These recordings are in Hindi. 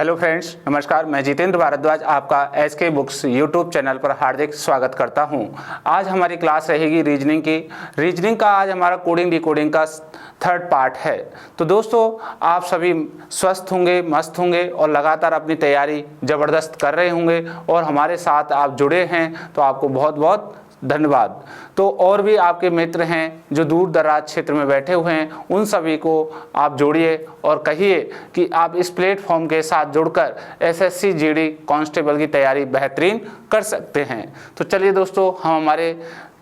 हेलो फ्रेंड्स, नमस्कार। मैं जितेंद्र भारद्वाज आपका एसके बुक्स यूट्यूब चैनल पर हार्दिक स्वागत करता हूं। आज हमारी क्लास रहेगी रीजनिंग की। रीजनिंग का आज हमारा कोडिंग डिकोडिंग का थर्ड पार्ट है। तो दोस्तों, आप सभी स्वस्थ होंगे, मस्त होंगे और लगातार अपनी तैयारी ज़बरदस्त कर रहे होंगे और हमारे साथ आप जुड़े हैं, तो आपको बहुत बहुत धन्यवाद। तो और भी आपके मित्र हैं जो दूर दराज क्षेत्र में बैठे हुए हैं, उन सभी को आप जोड़िए और कहिए कि आप इस प्लेटफॉर्म के साथ जुड़कर एसएससी जीडी कांस्टेबल की तैयारी बेहतरीन कर सकते हैं। तो चलिए दोस्तों, हम हमारे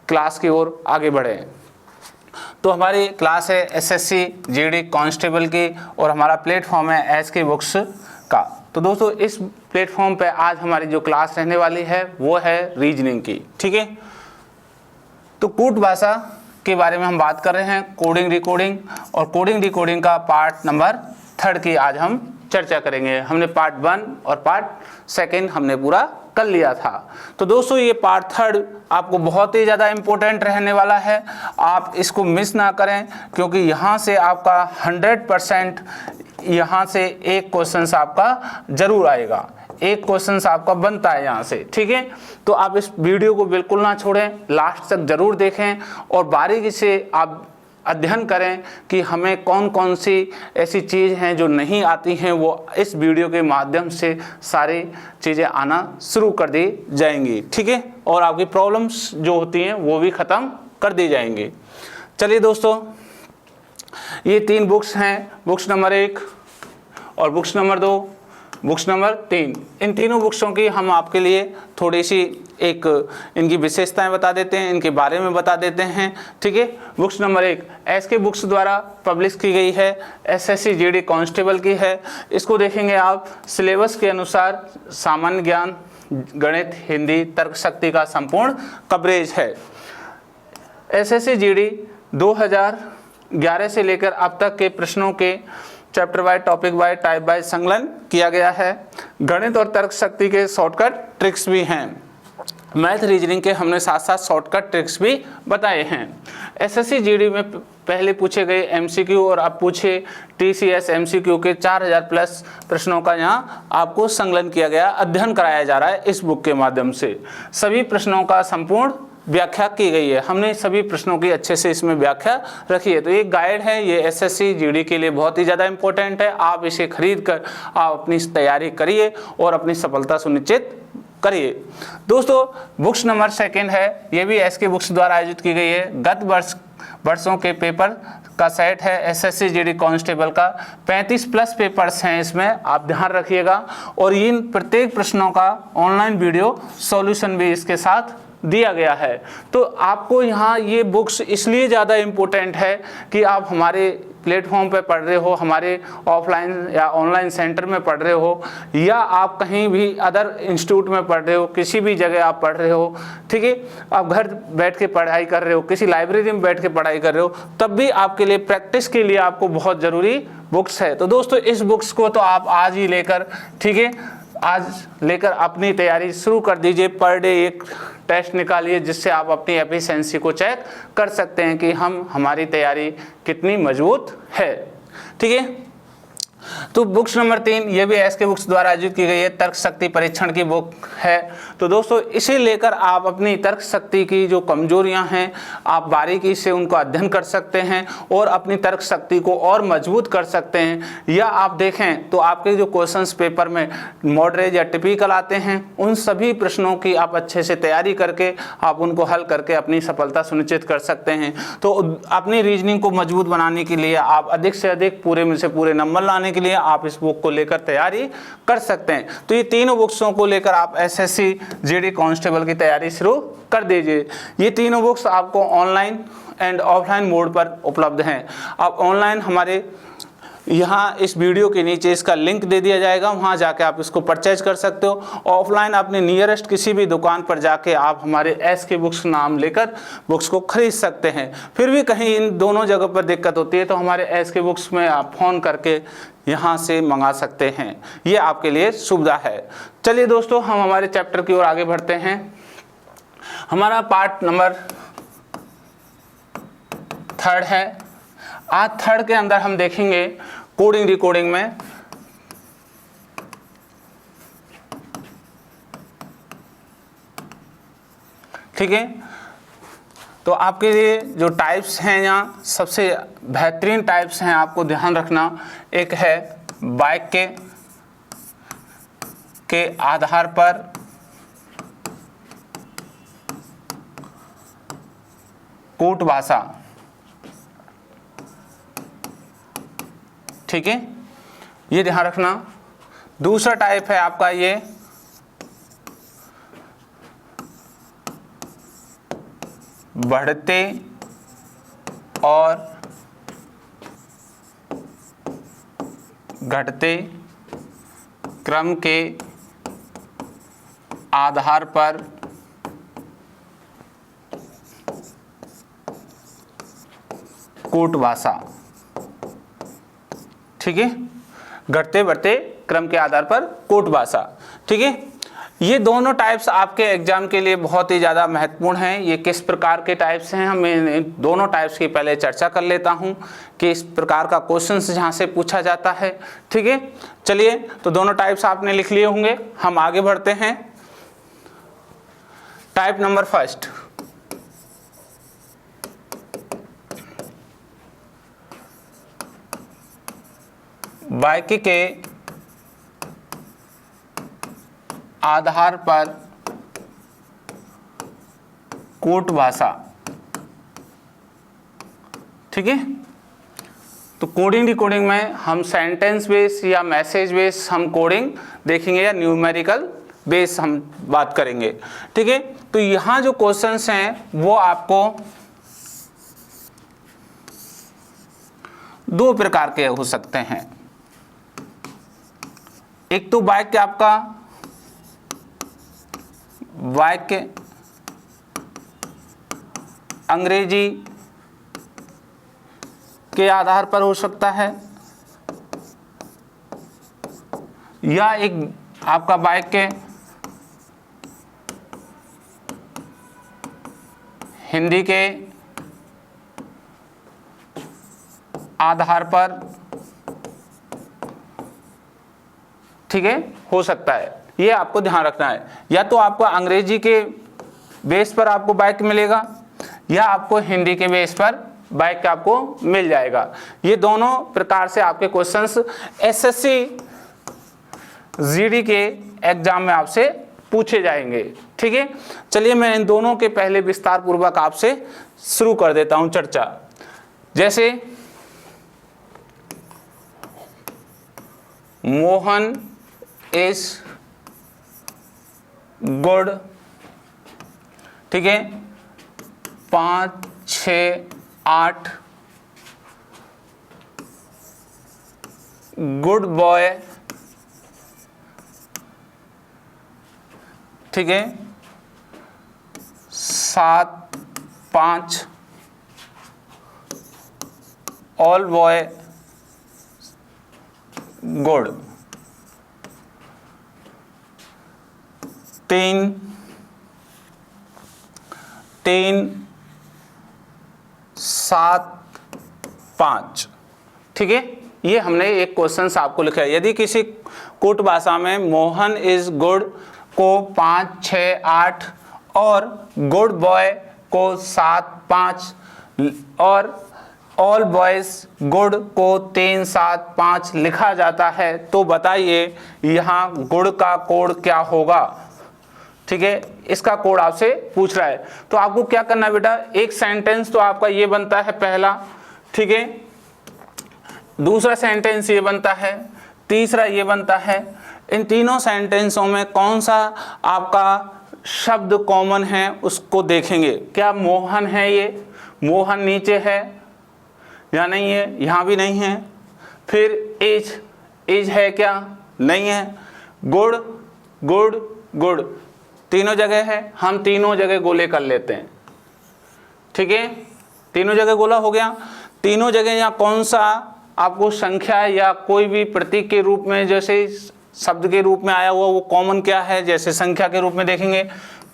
क्लास की ओर आगे बढ़ें। तो हमारी क्लास है एसएससी जीडी कांस्टेबल की और हमारा प्लेटफॉर्म है एसके बुक्स का। तो दोस्तों, इस प्लेटफॉर्म पे आज हमारी जो क्लास रहने वाली है वो है रीजनिंग की। ठीक है, तो कूट भाषा के बारे में हम बात कर रहे हैं, कोडिंग डिकोडिंग, और कोडिंग डिकोडिंग का पार्ट नंबर 3 की आज हम चर्चा करेंगे। हमने पार्ट 1 और पार्ट 2 हमने पूरा कर लिया था। तो दोस्तों, ये पार्ट 3 आपको बहुत ही ज़्यादा इम्पोर्टेंट रहने वाला है। आप इसको मिस ना करें, क्योंकि यहाँ से आपका 100% यहाँ से एक क्वेश्चन आपका जरूर आएगा, एक क्वेश्चन आपका बनता है यहाँ से। ठीक है, तो आप इस वीडियो को बिल्कुल ना छोड़ें, लास्ट तक जरूर देखें और बारीकी से आप अध्ययन करें कि हमें कौन कौन सी ऐसी चीज़ हैं जो नहीं आती हैं, वो इस वीडियो के माध्यम से सारी चीज़ें आना शुरू कर दी जाएंगी। ठीक है, और आपकी प्रॉब्लम्स जो होती हैं वो भी ख़त्म कर दी जाएंगी। चलिए दोस्तों, ये 3 बुक्स हैं, बुक्स नंबर 1 और बुक्स नंबर 2, बुक्स नंबर 3। इन तीनों बुक्सों की हम आपके लिए थोड़ी सी एक इनकी विशेषताएं बता देते हैं, इनके बारे में बता देते हैं। ठीक है, बुक्स नंबर 1 एसके बुक्स द्वारा पब्लिश की गई है, एसएससी जीडी कांस्टेबल की है। इसको देखेंगे आप, सिलेबस के अनुसार सामान्य ज्ञान, गणित, हिंदी, तर्क शक्ति का संपूर्ण कवरेज है। एसएससी जीडी 2011 से लेकर अब तक के प्रश्नों के chapter wise, topic wise, type wise संकलन किया गया है। गणित और तर्क शक्ति के शॉर्टकट ट्रिक्स भी हैं। मैथ रीजनिंग के हमने साथ साथ शॉर्टकट ट्रिक्स भी बताए हैं। एसएससी जीडी में पहले पूछे गए एमसीक्यू और अब पूछे टीसीएस एमसीक्यू के 4000 प्लस प्रश्नों का यहाँ आपको संकलन किया गया, अध्ययन कराया जा रहा है इस बुक के माध्यम से। सभी प्रश्नों का संपूर्ण व्याख्या की गई है, हमने सभी प्रश्नों की अच्छे से इसमें व्याख्या रखी है। तो ये गाइड है, ये एसएससी जीडी के लिए बहुत ही ज़्यादा इंपॉर्टेंट है। आप इसे खरीद कर आप अपनी तैयारी करिए और अपनी सफलता सुनिश्चित करिए। दोस्तों, बुक्स नंबर 2 है, ये भी एसके बुक्स द्वारा आयोजित की गई है। गत वर्षों के पेपर का सेट है एसएससी जीडी कांस्टेबल का। 35 प्लस पेपर्स हैं इसमें, आप ध्यान रखिएगा। और इन प्रत्येक प्रश्नों का ऑनलाइन वीडियो सॉल्यूशन भी इसके साथ दिया गया है। तो आपको यहाँ ये बुक्स इसलिए ज़्यादा इम्पोर्टेंट है कि आप हमारे प्लेटफॉर्म पे पढ़ रहे हो, हमारे ऑफलाइन या ऑनलाइन सेंटर में पढ़ रहे हो, या आप कहीं भी अदर इंस्टीट्यूट में पढ़ रहे हो, किसी भी जगह आप पढ़ रहे हो। ठीक है, आप घर बैठ के पढ़ाई कर रहे हो, किसी लाइब्रेरी में बैठ के पढ़ाई कर रहे हो, तब भी आपके लिए प्रैक्टिस के लिए आपको बहुत ज़रूरी बुक्स है। तो दोस्तों, इस बुक्स को तो आप आज ही लेकर, ठीक है, आज लेकर अपनी तैयारी शुरू कर दीजिए। पर डे एक टेस्ट निकालिए, जिससे आप अपनी एफिशिएंसी को चेक कर सकते हैं कि हमारी तैयारी कितनी मजबूत है। ठीक है, तो बुक्स नंबर 3 ये भी एसके बुक्स द्वारा आयोजित की गई है, तर्क शक्ति परीक्षण की बुक है। तो दोस्तों, इसे लेकर आप अपनी तर्क शक्ति की जो कमजोरियां हैं, आप बारीकी से उनको अध्ययन कर सकते हैं और अपनी तर्क शक्ति को और मजबूत कर सकते हैं। या आप देखें तो आपके जो क्वेश्चंस पेपर में मॉडरेट या टिपिकल आते हैं, उन सभी प्रश्नों की आप अच्छे से तैयारी करके आप उनको हल करके अपनी सफलता सुनिश्चित कर सकते हैं। तो अपनी रीजनिंग को मजबूत बनाने के लिए आप अधिक से अधिक पूरे में से पूरे नंबर लाने के लिए आप इस बुक को लेकर तैयारी कर सकते हैं। तो ये तीनों बुक्सों को लेकर आप एसएससी जीडी कांस्टेबल की तैयारी शुरू कर दीजिए। ये तीनों बुक्स आपको ऑनलाइन एंड ऑफलाइन मोड पर उपलब्ध हैं। आप ऑनलाइन हमारे यहाँ इस वीडियो के नीचे इसका लिंक दे दिया जाएगा, वहाँ जाके आप इसको परचेज कर सकते हो। ऑफलाइन अपने नियरेस्ट किसी भी दुकान पर जाके आप हमारे एसके बुक्स नाम लेकर बुक्स को खरीद सकते हैं। फिर भी कहीं इन दोनों जगह पर दिक्कत होती है तो हमारे एसके बुक्स में आप फ़ोन करके यहाँ से मंगा सकते हैं, ये आपके लिए सुविधा है। चलिए दोस्तों, हम हमारे चैप्टर की ओर आगे बढ़ते हैं। हमारा पार्ट नंबर 3 है। आज 3 के अंदर हम देखेंगे कोडिंग डिकोडिंग में ठीक है। तो आपके लिए जो टाइप्स हैं यहाँ सबसे बेहतरीन टाइप्स हैं, आपको ध्यान रखना। एक है वाक्य के आधार पर कूट भाषा, ठीक है, ये ध्यान रखना। दूसरा टाइप है आपका ये बढ़ते और घटते क्रम के आधार पर कूट भाषा, ठीक है, घटते बढ़ते क्रम के आधार पर कूट भाषा, ठीक है। ये दोनों टाइप्स आपके एग्जाम के लिए बहुत ही ज़्यादा महत्वपूर्ण हैं। ये किस प्रकार के टाइप्स हैं, हम इन दोनों टाइप्स की पहले चर्चा कर लेता हूं कि इस प्रकार का क्वेश्चन जहां से पूछा जाता है, ठीक है। चलिए, तो दोनों टाइप्स आपने लिख लिए होंगे, हम आगे बढ़ते हैं। टाइप नंबर फर्स्ट, वाक्य के आधार पर कूट भाषा, ठीक है। तो कोडिंग डिकोडिंग में हम सेंटेंस बेस या मैसेज बेस हम कोडिंग देखेंगे या न्यूमेरिकल बेस हम बात करेंगे, ठीक है। तो यहां जो क्वेश्चंस हैं वो आपको दो प्रकार के हो सकते हैं। एक तो वाक्य आपका वाक्य अंग्रेजी के आधार पर हो सकता है, या एक आपका वाक्य हिंदी के आधार पर, ठीक है, हो सकता है। ये आपको ध्यान रखना है। या तो आपको अंग्रेजी के बेस पर आपको वाक्य मिलेगा या आपको हिंदी के बेस पर वाक्य आपको मिल जाएगा। ये दोनों प्रकार से आपके क्वेश्चंस एसएससी जीडी के एग्जाम में आपसे पूछे जाएंगे, ठीक है। चलिए, मैं इन दोनों के पहले विस्तार पूर्वक आपसे शुरू कर देता हूं चर्चा। जैसे मोहन इज गुड, ठीक है, 5, 6, 8, गुड बॉय, ठीक है, 7, 5, ऑल बॉय गुड, 3, 7, 5, ठीक है। ये हमने एक क्वेश्चन आपको लिखा है। यदि किसी कूट भाषा में मोहन इज गुड को 5, 6, 8 और गुड बॉय को 7, 5 और ऑल बॉयज गुड को 3, 7, 5 लिखा जाता है, तो बताइए यहाँ गुड का कोड क्या होगा, ठीक है। इसका कोड आपसे पूछ रहा है। तो आपको क्या करना है बेटा, एक सेंटेंस तो आपका ये बनता है पहला, ठीक है, दूसरा सेंटेंस ये बनता है, तीसरा ये बनता है। इन तीनों सेंटेंसों में कौन सा आपका शब्द कॉमन है उसको देखेंगे। क्या मोहन है, ये मोहन नीचे है या नहीं है, यहाँ भी नहीं है। फिर इज है क्या, नहीं है। गुड गुड गुड तीनों जगह है, हम तीनों जगह गोले कर लेते हैं, ठीक है, तीनों जगह गोला हो गया। तीनों जगह यहाँ कौन सा आपको संख्या या कोई भी प्रतीक के रूप में जैसे शब्द के रूप में आया हुआ वो कॉमन क्या है, जैसे संख्या के रूप में देखेंगे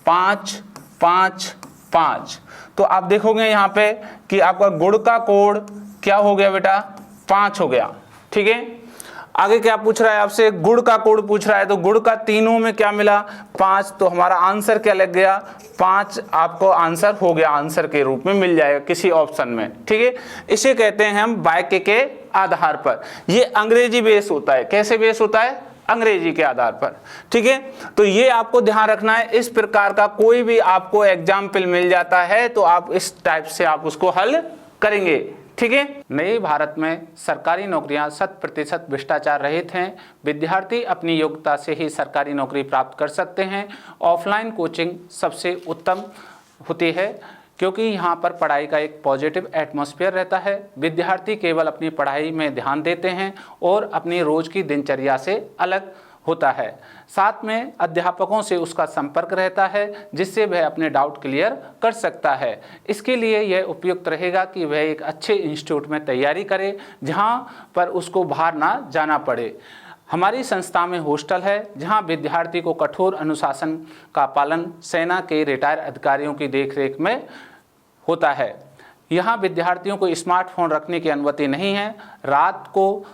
5, 5, 5। तो आप देखोगे यहाँ पे कि आपका गुड़ का कोड क्या हो गया बेटा, 5 हो गया, ठीक है। आगे क्या पूछ रहा है आपसे, गुड़ का कोड पूछ रहा है, तो गुड़ का तीनों में क्या मिला, 5। तो हमारा आंसर क्या लग गया, 5 आपको आंसर हो गया, आंसर के रूप में मिल जाएगा किसी ऑप्शन में। ठीक है, इसे कहते हैं हम वाक्य के आधार पर। ये अंग्रेजी बेस होता है। कैसे बेस होता है? अंग्रेजी के आधार पर। ठीक है, तो ये आपको ध्यान रखना है। इस प्रकार का कोई भी आपको एग्जाम्पल मिल जाता है तो आप इस टाइप से आप उसको हल करेंगे। ठीक है, नए भारत में सरकारी नौकरियां 100% भ्रष्टाचार रहित हैं। विद्यार्थी अपनी योग्यता से ही सरकारी नौकरी प्राप्त कर सकते हैं। ऑफलाइन कोचिंग सबसे उत्तम होती है क्योंकि यहाँ पर पढ़ाई का एक पॉजिटिव एटमॉस्फेयर रहता है। विद्यार्थी केवल अपनी पढ़ाई में ध्यान देते हैं और अपनी रोज की दिनचर्या से अलग होता है। साथ में अध्यापकों से उसका संपर्क रहता है जिससे वह अपने डाउट क्लियर कर सकता है। इसके लिए यह उपयुक्त रहेगा कि वह एक अच्छे इंस्टीट्यूट में तैयारी करे जहाँ पर उसको बाहर ना जाना पड़े। हमारी संस्था में हॉस्टल है जहां विद्यार्थी को कठोर अनुशासन का पालन सेना के रिटायर अधिकारियों की देखरेख में होता है। यहां विद्यार्थियों को स्मार्टफोन रखने की अनुमति नहीं है। रात को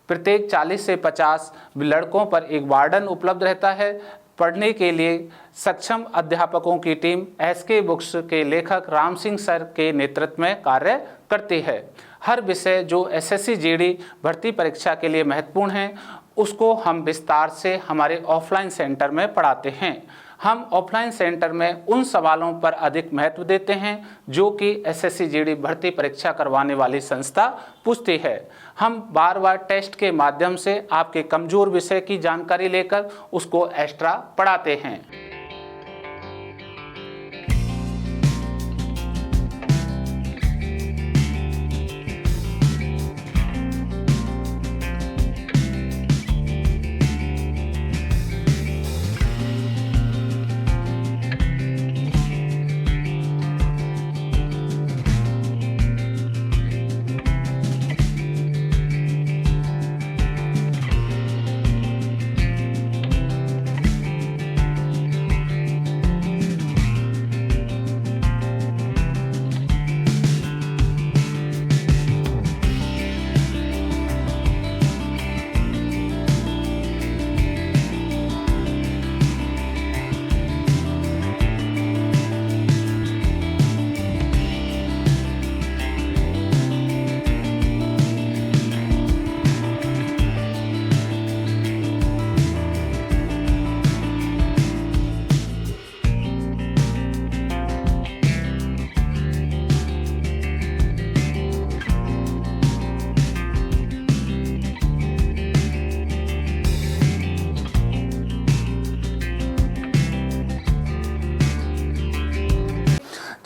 प्रत्येक 40 से 50 लड़कों पर एक वार्डन उपलब्ध रहता है। पढ़ने के लिए सक्षम अध्यापकों की टीम एसके बुक्स के लेखक राम सिंह सर के नेतृत्व में कार्य करती है। हर विषय जो एसएससी जीडी भर्ती परीक्षा के लिए महत्वपूर्ण है उसको हम विस्तार से हमारे ऑफलाइन सेंटर में पढ़ाते हैं। हम ऑफलाइन सेंटर में उन सवालों पर अधिक महत्व देते हैं जो कि एसएससी जीडी भर्ती परीक्षा करवाने वाली संस्था पूछती है। हम बार बार टेस्ट के माध्यम से आपके कमजोर विषय की जानकारी लेकर उसको एक्स्ट्रा पढ़ाते हैं।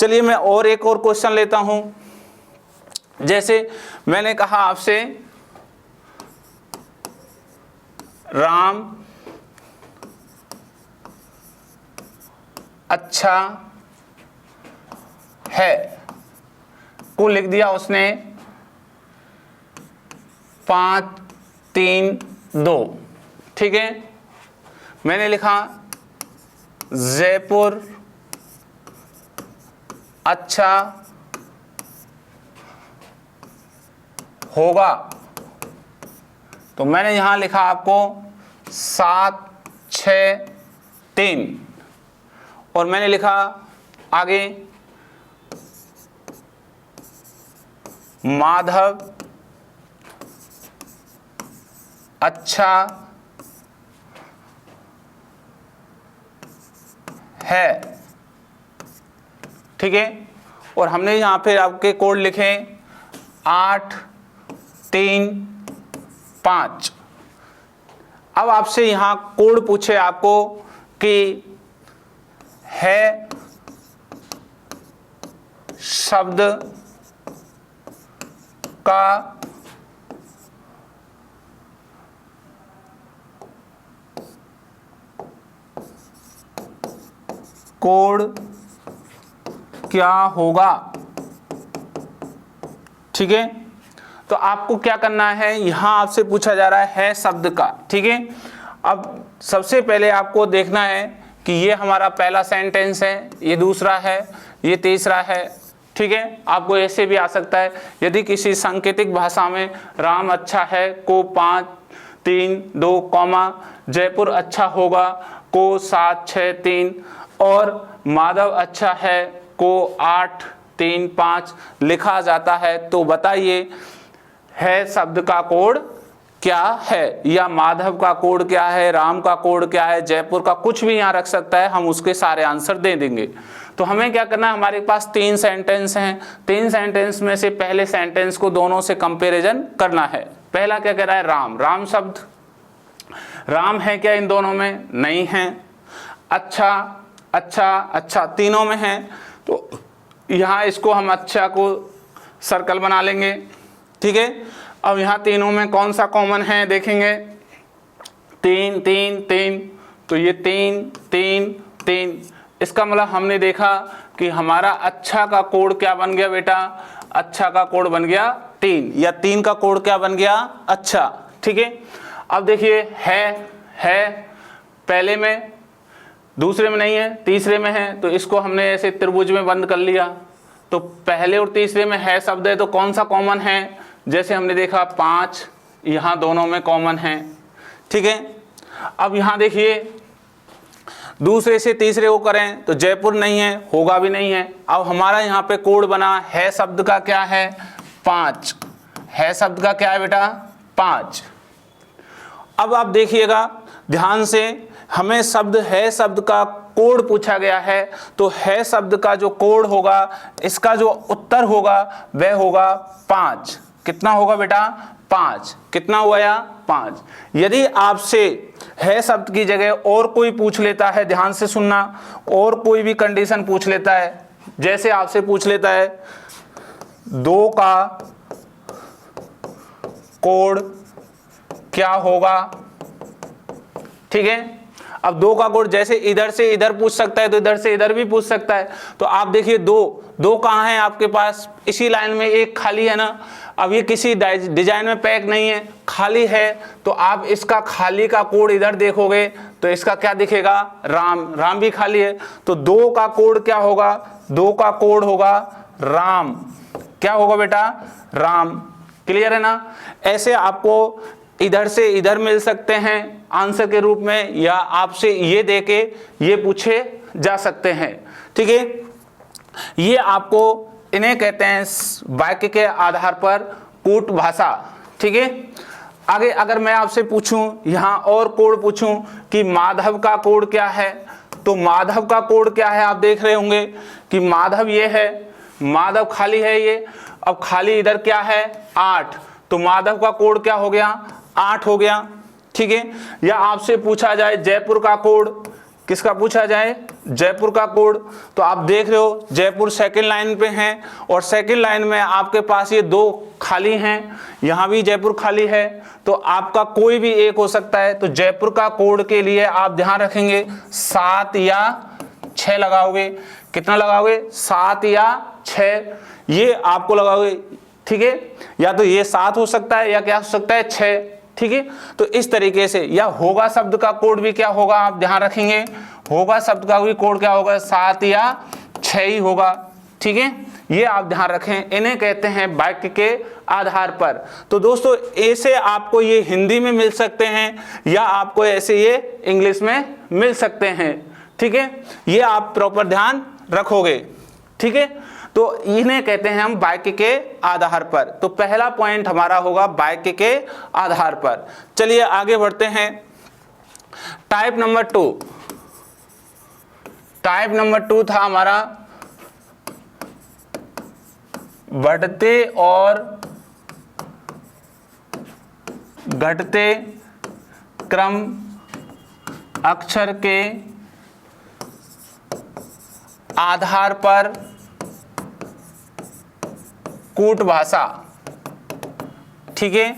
चलिए मैं और एक और क्वेश्चन लेता हूं। जैसे मैंने कहा आपसे राम अच्छा है को लिख दिया उसने 5 3 2। ठीक है, मैंने लिखा जयपुर अच्छा होगा तो मैंने यहां लिखा आपको 7 6 3 और मैंने लिखा आगे माधव अच्छा है। ठीक है, और हमने यहां पे आपके कोड लिखे 8 3 5। अब आपसे यहां कोड पूछे आपको कि है शब्द का कोड क्या होगा। ठीक है, तो आपको क्या करना है, यहां आपसे पूछा जा रहा है शब्द का। ठीक है, अब सबसे पहले आपको देखना है कि ये हमारा पहला सेंटेंस है, ये दूसरा है, ये तीसरा है। ठीक है, आपको ऐसे भी आ सकता है यदि किसी सांकेतिक भाषा में राम अच्छा है को 5 3 2 कॉमा जयपुर अच्छा होगा को 7 6 3 और माधव अच्छा है को 8 3 5 लिखा जाता है, तो बताइए है शब्द का कोड क्या है, या माधव का कोड क्या है, राम का कोड क्या है, जयपुर का, कुछ भी यहाँ रख सकता है, हम उसके सारे आंसर दे देंगे। तो हमें क्या करना है, हमारे पास 3 सेंटेंस हैं, 3 सेंटेंस में से पहले सेंटेंस को दोनों से कंपैरिजन करना है। पहला क्या कह रहा है, राम, राम शब्द, राम है क्या इन दोनों में, नहीं है। अच्छा अच्छा अच्छा तीनों में है, तो यहाँ इसको हम अच्छा को सर्कल बना लेंगे, ठीक है। अब यहाँ तीनों में कौन सा कॉमन है देखेंगे, 3 3 3, तो ये 3 3 3, इसका मतलब हमने देखा कि हमारा अच्छा का कोड क्या बन गया बेटा, अच्छा का कोड बन गया 3, या 3 का कोड क्या बन गया, अच्छा, ठीक है। अब देखिए है पहले में, दूसरे में नहीं है, तीसरे में है, तो इसको हमने ऐसे त्रिभुज में बंद कर लिया। तो पहले और तीसरे में है शब्द है, तो कौन सा कॉमन है, जैसे हमने देखा 5 यहाँ दोनों में कॉमन है, ठीक है। अब यहाँ देखिए दूसरे से तीसरे को करें तो जयपुर नहीं है, होगा भी नहीं है। अब हमारा यहाँ पे कोड बना है शब्द का क्या है, 5, है शब्द का क्या है बेटा, 5। अब आप देखिएगा ध्यान से, हमें शब्द है शब्द का कोड पूछा गया है, तो है शब्द का जो कोड होगा, इसका जो उत्तर होगा वह होगा 5। कितना होगा बेटा, 5। कितना हुआ या 5। यदि आपसे है शब्द की जगह और कोई पूछ लेता है, ध्यान से सुनना, और कोई भी कंडीशन पूछ लेता है, जैसे आपसे पूछ लेता है 2 का कोड क्या होगा, ठीक है। अब 2 का कोड जैसे इधर से इधर पूछ सकता है, तो इधर से इधर भी पूछ सकता है। तो आप देखिए 2 कहाँ है आपके पास, इसी लाइन में एक खाली है ना। अब ये किसी डिजाइन में पैक नहीं है, खाली है, तो आप इसका खाली का कोड इधर देखोगे तो इसका क्या दिखेगा, राम, राम भी खाली है, तो 2 का कोड क्या होगा, 2 का कोड होगा राम। क्या होगा बेटा, राम। क्लियर है ना। ऐसे आपको इधर से इधर मिल सकते हैं आंसर के रूप में, या आपसे ये देके ये पूछे जा सकते हैं, ठीक है। ये आपको, इन्हें कहते हैं वाक्य के आधार पर कूट भाषा, ठीक है। आगे अगर मैं आपसे पूछूं, यहाँ और कोड पूछूं कि माधव का कोड क्या है, तो माधव का कोड क्या है, आप देख रहे होंगे कि माधव ये है, माधव खाली है ये, अब खाली इधर क्या है 8, तो माधव का कोड क्या हो गया, 8 हो गया, ठीक है। या आपसे पूछा जाए जयपुर का कोड, किसका पूछा जाए, जयपुर का कोड, तो आप देख रहे हो जयपुर सेकंड लाइन पे है, और सेकंड लाइन में आपके पास ये 2 खाली हैं, यहाँ भी जयपुर खाली है, तो आपका कोई भी एक हो सकता है। तो जयपुर का कोड के लिए आप ध्यान रखेंगे 7 या 6 लगाओगे। कितना लगाओगे, 7 या 6, ये आपको लगाओगे, ठीक है। या तो ये 7 हो सकता है, या क्या हो सकता है 6, ठीक है। तो इस तरीके से, या होगा शब्द का कोड भी क्या होगा, आप ध्यान रखेंगे, होगा शब्द का भी कोड क्या होगा, 7 या 6 ही होगा, ठीक है। ये आप ध्यान रखें, इन्हें कहते हैं वाक्य के आधार पर। तो दोस्तों ऐसे आपको ये हिंदी में मिल सकते हैं, या आपको ऐसे ये इंग्लिश में मिल सकते हैं, ठीक है। ये आप प्रॉपर ध्यान रखोगे, ठीक है। तो इन्हें कहते हैं हम वाक्य के आधार पर। तो पहला पॉइंट हमारा होगा वाक्य के आधार पर। चलिए आगे बढ़ते हैं। टाइप नंबर 2, टाइप नंबर 2 था हमारा बढ़ते और घटते क्रम अक्षर के आधार पर कूट भाषा, ठीक है।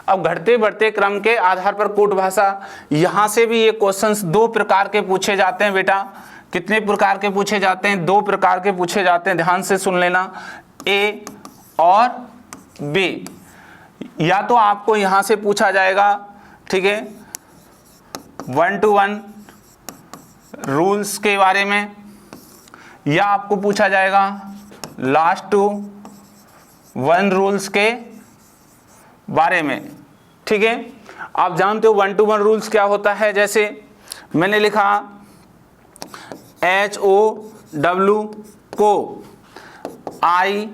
अब घटते बढ़ते क्रम के आधार पर कूट भाषा, यहां से भी ये क्वेश्चंस 2 प्रकार के पूछे जाते हैं बेटा। कितने प्रकार के पूछे जाते हैं, 2 प्रकार के पूछे जाते हैं, ध्यान से सुन लेना, ए और बी। या तो आपको यहां से पूछा जाएगा, ठीक है, 1-to-1 रूल्स के बारे में, या आपको पूछा जाएगा लास्ट टू 1 रूल्स के बारे में, ठीक है। आप जानते हो 1-to-1 रूल्स क्या होता है। जैसे मैंने लिखा HOW को IPX,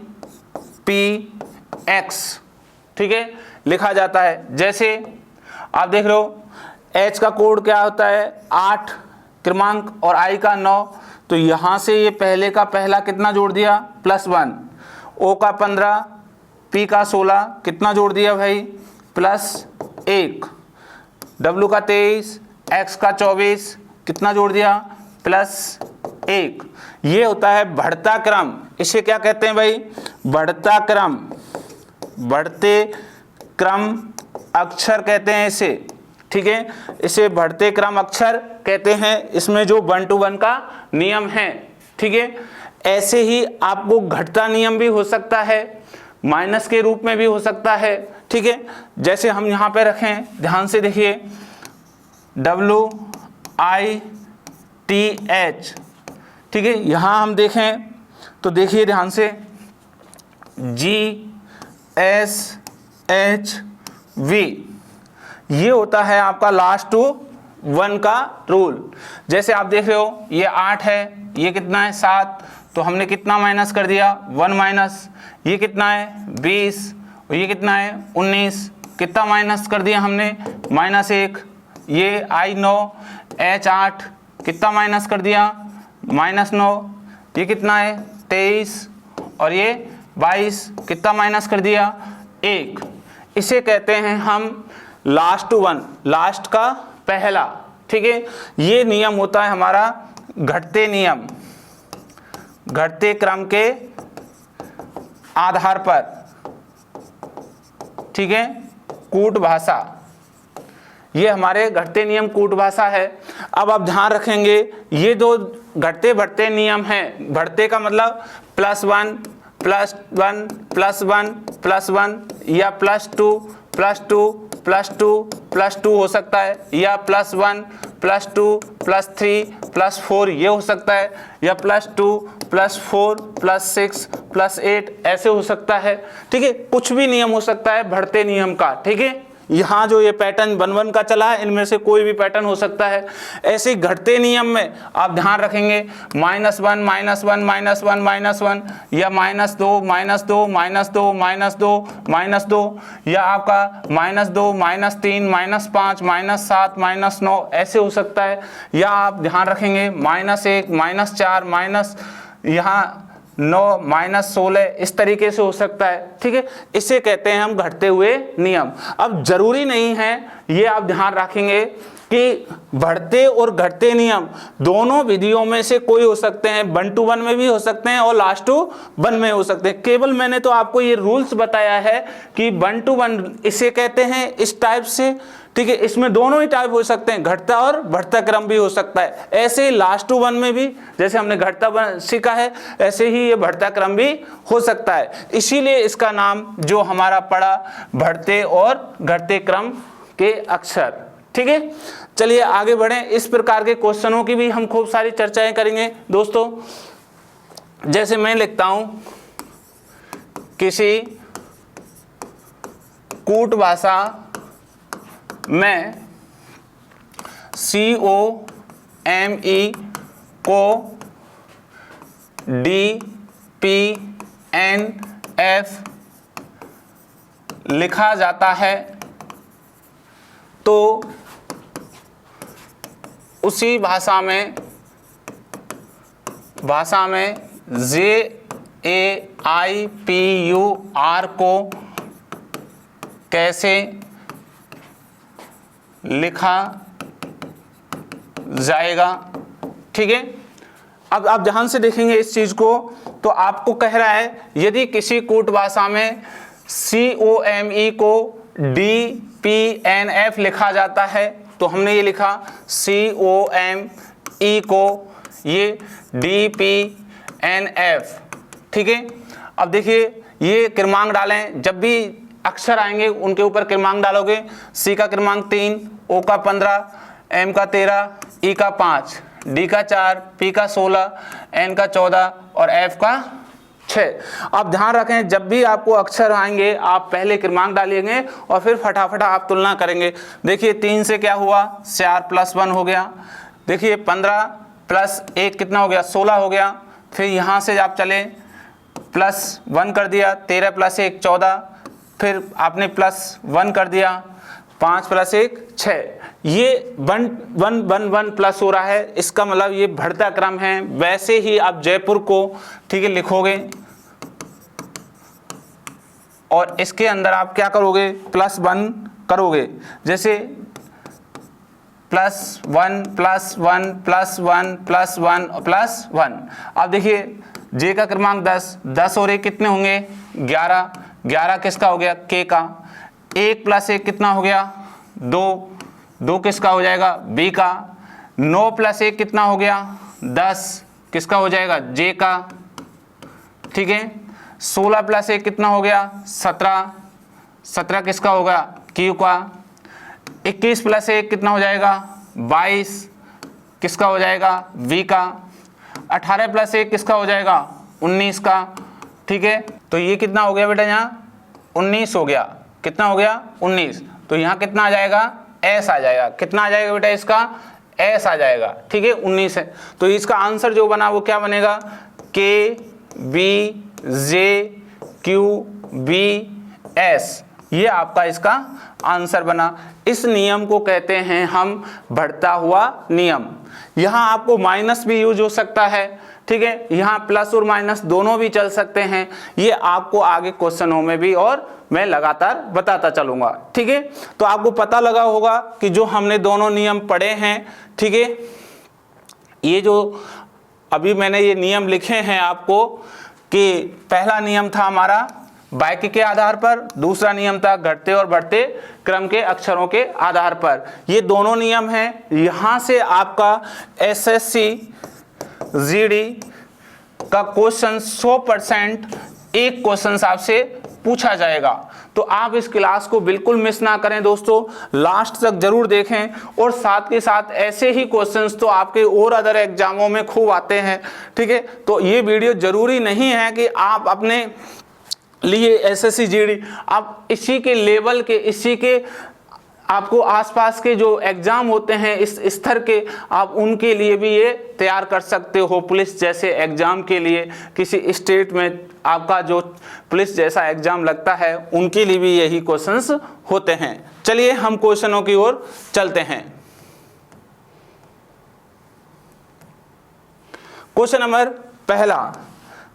ठीक है, लिखा जाता है। जैसे आप देख रहे हो H का कोड क्या होता है 8 क्रमांक और I का 9, तो यहाँ से ये पहले का पहला कितना जोड़ दिया +1, O का 15, P का 16 कितना जोड़ दिया भाई +1, W का 23, X का 24 कितना जोड़ दिया +1। ये होता है बढ़ता क्रम। इसे क्या कहते हैं भाई बढ़ता क्रम, बढ़ते क्रम अक्षर कहते हैं इसे, ठीक है, इसे बढ़ते क्रम अक्षर कहते हैं। इसमें जो 1 to 1 का नियम है, ठीक है। ऐसे ही आपको घटता नियम भी हो सकता है, माइनस के रूप में भी हो सकता है, ठीक है। जैसे हम यहाँ पे रखें, ध्यान से देखिए WITH, ठीक है। यहाँ हम देखें तो देखिए ध्यान से GSHV, ये होता है आपका लास्ट टू 1 का रूल। जैसे आप देख रहे हो ये 8 है, ये कितना है 7, तो हमने कितना माइनस कर दिया 1 माइनस, ये कितना है 20 और ये कितना है 19, कितना माइनस कर दिया हमने -1। ये I9 H8 कितना माइनस कर दिया -9, ये कितना है 23 और ये 22, कितना माइनस कर दिया 1। इसे कहते हैं हम लास्ट टू 1, लास्ट का पहला, ठीक है। ये नियम होता है हमारा घटते नियम, घटते क्रम के आधार पर, ठीक है, कूट भाषा। ये हमारे घटते नियम कूट भाषा है। अब आप ध्यान रखेंगे ये दो घटते बढ़ते नियम हैं। बढ़ते का मतलब +1 +1 +1 +1 या +2 +2 +2 +2 हो सकता है, या +1 +2 +3 +4 ये हो सकता है, या +2 +4 +6 +8 ऐसे हो सकता है, ठीक है। कुछ भी नियम हो सकता है बढ़ते नियम का, ठीक है। यहाँ जो ये पैटर्न 1 का चला है, इनमें से कोई भी पैटर्न हो सकता है। ऐसे घटते नियम में आप ध्यान रखेंगे -1 -1 -1 -1 या -2 -2 -2 -2 या आपका -2 -3 -5 -7 -9 ऐसे हो सकता है। या आप ध्यान रखेंगे -1 -4 यहाँ 9 -16 इस तरीके से हो सकता है, ठीक है। इसे कहते हैं हम घटते हुए नियम। अब जरूरी नहीं है, ये आप ध्यान रखेंगे कि बढ़ते और घटते नियम दोनों विधियों में से कोई हो सकते हैं, 1 to 1 में भी हो सकते हैं और लास्ट टू 1 में हो सकते हैं। केवल मैंने तो आपको ये रूल्स बताया है कि 1 to 1 इसे कहते हैं इस टाइप से, ठीक है। इसमें दोनों ही टाइप हो सकते हैं, घटता और बढ़ता क्रम भी हो सकता है। ऐसे ही लास्ट टू 1 में भी जैसे हमने घटता सीखा है, ऐसे ही ये बढ़ता क्रम भी हो सकता है। इसीलिए इसका नाम जो हमारा पड़ा बढ़ते और घटते क्रम के अक्षर, ठीक है। चलिए आगे बढ़ें। इस प्रकार के क्वेश्चनों की भी हम खूब सारी चर्चाएं करेंगे दोस्तों। जैसे मैं लिखता हूं किसी कूट भाषा में COME को DPNF लिखा जाता है, तो उसी भाषा में JAIPUR को कैसे लिखा जाएगा, ठीक है। अब आप ध्यान से देखेंगे इस चीज को, तो आपको कह रहा है यदि किसी कूट भाषा में COME को DPNF लिखा जाता है, तो हमने ये लिखा COME को ये DPNF, ठीक है। अब देखिए ये क्रमांक डालें, जब भी अक्षर आएंगे उनके ऊपर क्रमांक डालोगे। C का क्रमांक 3, O का 15, M का 13, E का 5, D का 4, P का 16, N का 14 और F का 6। आप ध्यान रखें जब भी आपको अक्षर आएंगे आप पहले क्रमांक डालेंगे और फिर फटाफट आप तुलना करेंगे। देखिए 3 से क्या हुआ 4 + 1 हो गया। देखिए 15 प्लस 1 कितना हो गया 16 हो गया। फिर यहाँ से आप चले प्लस 1 कर दिया, 13 प्लस 1 14, फिर आपने प्लस 1 कर दिया, 5 प्लस 1 6। ये 1 1 1 1 प्लस हो रहा है, इसका मतलब ये बढ़ता क्रम है। वैसे ही आप जयपुर को ठीक है लिखोगे और इसके अंदर आप क्या करोगे प्लस 1 करोगे, जैसे plus 1 plus 1 plus 1 plus 1 plus 1। अब देखिए जे का क्रमांक 10 और 1 कितने होंगे 11, 11 किसका हो गया के का। 1 प्लस 1 कितना हो गया 2, 2 किसका हो जाएगा बी का। 9 प्लस 1 कितना हो गया 10, किसका हो जाएगा जे का। ठीक है 16 प्लस 1 कितना हो गया 17, 17 किसका होगा क्यू का। 21 प्लस 1 कितना हो जाएगा 22, किसका हो जाएगा वी का। 18 प्लस 1 किसका हो जाएगा 19 का। ठीक है तो ये कितना हो गया बेटा यहाँ 19 हो गया, कितना हो गया 19। तो यहाँ कितना आ जाएगा एस आ जाएगा, कितना आ जाएगा बेटा इसका एस आ जाएगा। ठीक है 19 है, तो इसका आंसर जो बना वो क्या बनेगा के B J Q B S, ये आपका इसका आंसर बना। इस नियम को कहते हैं हम बढ़ता हुआ नियम। यहाँ आपको माइनस भी यूज हो सकता है, ठीक है, यहाँ प्लस और माइनस दोनों भी चल सकते हैं। ये आपको आगे क्वेश्चनों में भी और मैं लगातार बताता चलूंगा। ठीक है तो आपको पता लगा होगा कि जो हमने दोनों नियम पढ़े हैं, ठीक है, ये जो अभी मैंने ये नियम लिखे हैं आपको कि पहला नियम था हमारा वाक्य के आधार पर, दूसरा नियम था घटते और बढ़ते क्रम के अक्षरों के आधार पर। ये दोनों नियम हैं। यहाँ से आपका एसएससी जीडी का क्वेश्चन 100% एक क्वेश्चन आपसे पूछा जाएगा। तो आप इस क्लास को बिल्कुल मिस ना करें दोस्तों, लास्ट तक जरूर देखें। और साथ के साथ ऐसे ही क्वेश्चंस तो आपके और अदर एग्जामों में खूब आते हैं। ठीक है तो ये वीडियो जरूरी नहीं है कि आप अपने लिए एसएससी जीडी, आप इसी के लेवल के, इसी के आपको आसपास के जो एग्जाम होते हैं इस स्तर के, आप उनके लिए भी ये तैयार कर सकते हो। पुलिस जैसे एग्जाम के लिए, किसी स्टेट में आपका जो पुलिस जैसा एग्जाम लगता है, उनके लिए भी यही क्वेश्चंस होते हैं। चलिए हम क्वेश्चनों की ओर चलते हैं। क्वेश्चन नंबर पहला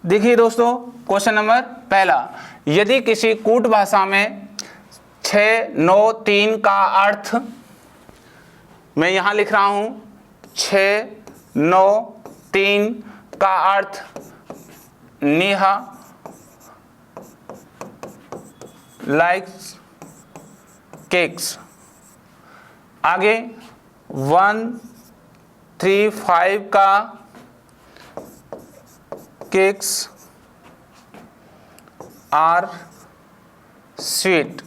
देखिए दोस्तों, क्वेश्चन नंबर पहला, यदि किसी कूट भाषा में 6 9 3 का अर्थ, मैं यहां लिख रहा हूं 6 9 3 का अर्थ नेहा लाइक्स केक्स। आगे 1 3 5 का केक्स आर स्वीट।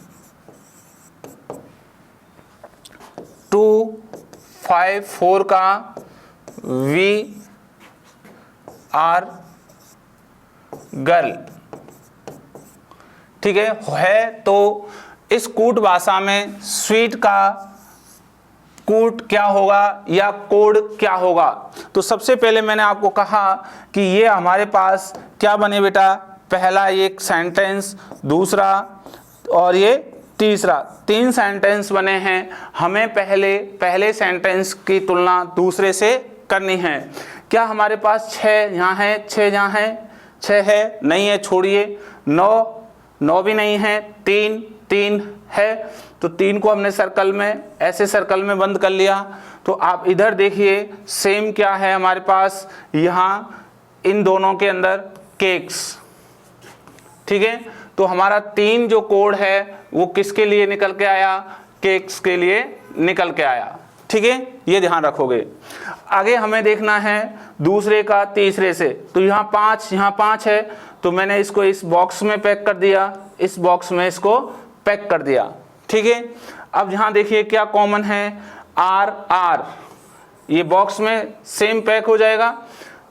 2 5 4 का वी आर गर्ल। ठीक है तो इस कूट भाषा में स्वीट का कूट क्या होगा या कोड क्या होगा। तो सबसे पहले मैंने आपको कहा कि ये हमारे पास क्या बने बेटा, पहला एक सेंटेंस, दूसरा और ये तीसरा, 3 सेंटेंस बने हैं। हमें पहले सेंटेंस की तुलना दूसरे से करनी है। क्या हमारे पास 6 यहाँ है, 6 यहाँ है, 6 है नहीं है, छोड़िए। 9 भी नहीं है, 3 है, तो 3 को हमने सर्कल में, ऐसे सर्कल में बंद कर लिया। तो आप इधर देखिए सेम क्या है हमारे पास, यहाँ इन दोनों के अंदर केक्स। ठीक है तो हमारा 3 जो कोड है वो किसके लिए निकल के आया, केक्स के लिए निकल के आया। ठीक है ये ध्यान रखोगे। आगे हमें देखना है दूसरे का तीसरे से। तो यहाँ 5 है, तो मैंने इसको इस बॉक्स में पैक कर दिया, इस बॉक्स में इसको पैक कर दिया। ठीक है अब यहाँ देखिए क्या कॉमन है, आर, ये बॉक्स में सेम पैक हो जाएगा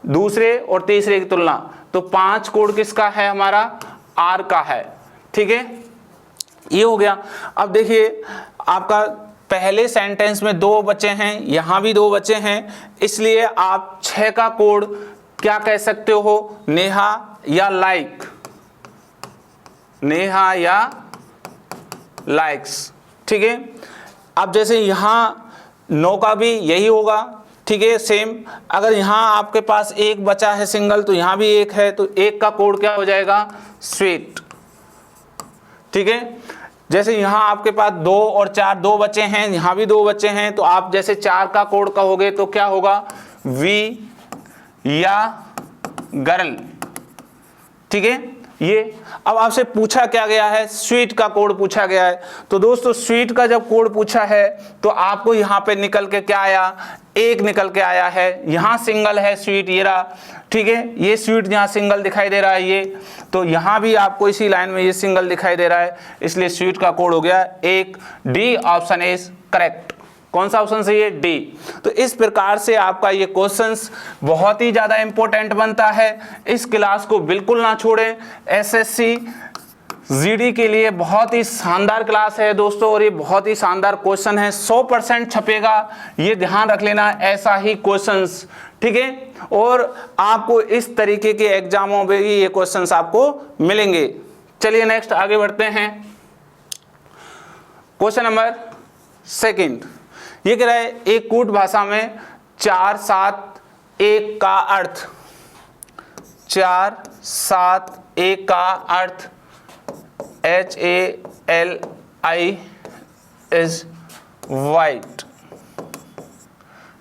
दूसरे और तीसरे की तुलना। तो 5 कोड किसका है, हमारा आर का है। ठीक है ये हो गया। अब देखिए आपका पहले सेंटेंस में 2 बचे हैं, यहां भी 2 बचे हैं, इसलिए आप 6 का कोड क्या कह सकते हो, नेहा या लाइक, नेहा या लाइक्स। ठीक है, अब जैसे यहां 9 का भी यही होगा। ठीक है, सेम। अगर यहाँ आपके पास 1 बचा है सिंगल, तो यहाँ भी 1 है, तो 1 का कोड क्या हो जाएगा, स्वीट। ठीक है, जैसे यहाँ आपके पास 2 और 4 2 बचे हैं, यहाँ भी 2 बचे हैं, तो आप जैसे 4 का कोड कहोगे तो क्या होगा, वी या गर्ल। ठीक है, ये अब आपसे पूछा क्या गया है, स्वीट का कोड पूछा गया है। तो दोस्तों स्वीट का जब कोड पूछा है तो आपको यहाँ पे निकल के क्या आया, 1 निकल के आया है। यहाँ सिंगल है स्वीट, ये रहा। ठीक है, ये स्वीट यहाँ सिंगल दिखाई दे रहा है, ये तो यहाँ भी आपको इसी लाइन में ये सिंगल दिखाई दे रहा है, इसलिए स्वीट का कोड हो गया 1। D option is correct. कौन सा ऑप्शन सही है, डी। तो इस प्रकार से आपका ये क्वेश्चंस बहुत ही ज़्यादा इंपॉर्टेंट बनता है। इस क्लास को बिल्कुल ना छोड़ें, एसएससी जीडी के लिए बहुत ही शानदार क्लास है दोस्तों, और ये बहुत ही शानदार क्वेश्चन है, 100% छपेगा, ये ध्यान रख लेना, ऐसा ही क्वेश्चंस। ठीक है, और आपको इस तरीके के एग्जामों में भी ये क्वेश्चंस आपको मिलेंगे। चलिए नेक्स्ट आगे बढ़ते हैं। क्वेश्चन नंबर 2, ये कह रहा है एक कूट भाषा में 4 7 1 का अर्थ, 4 7 1 का अर्थ HALI इज वाइट।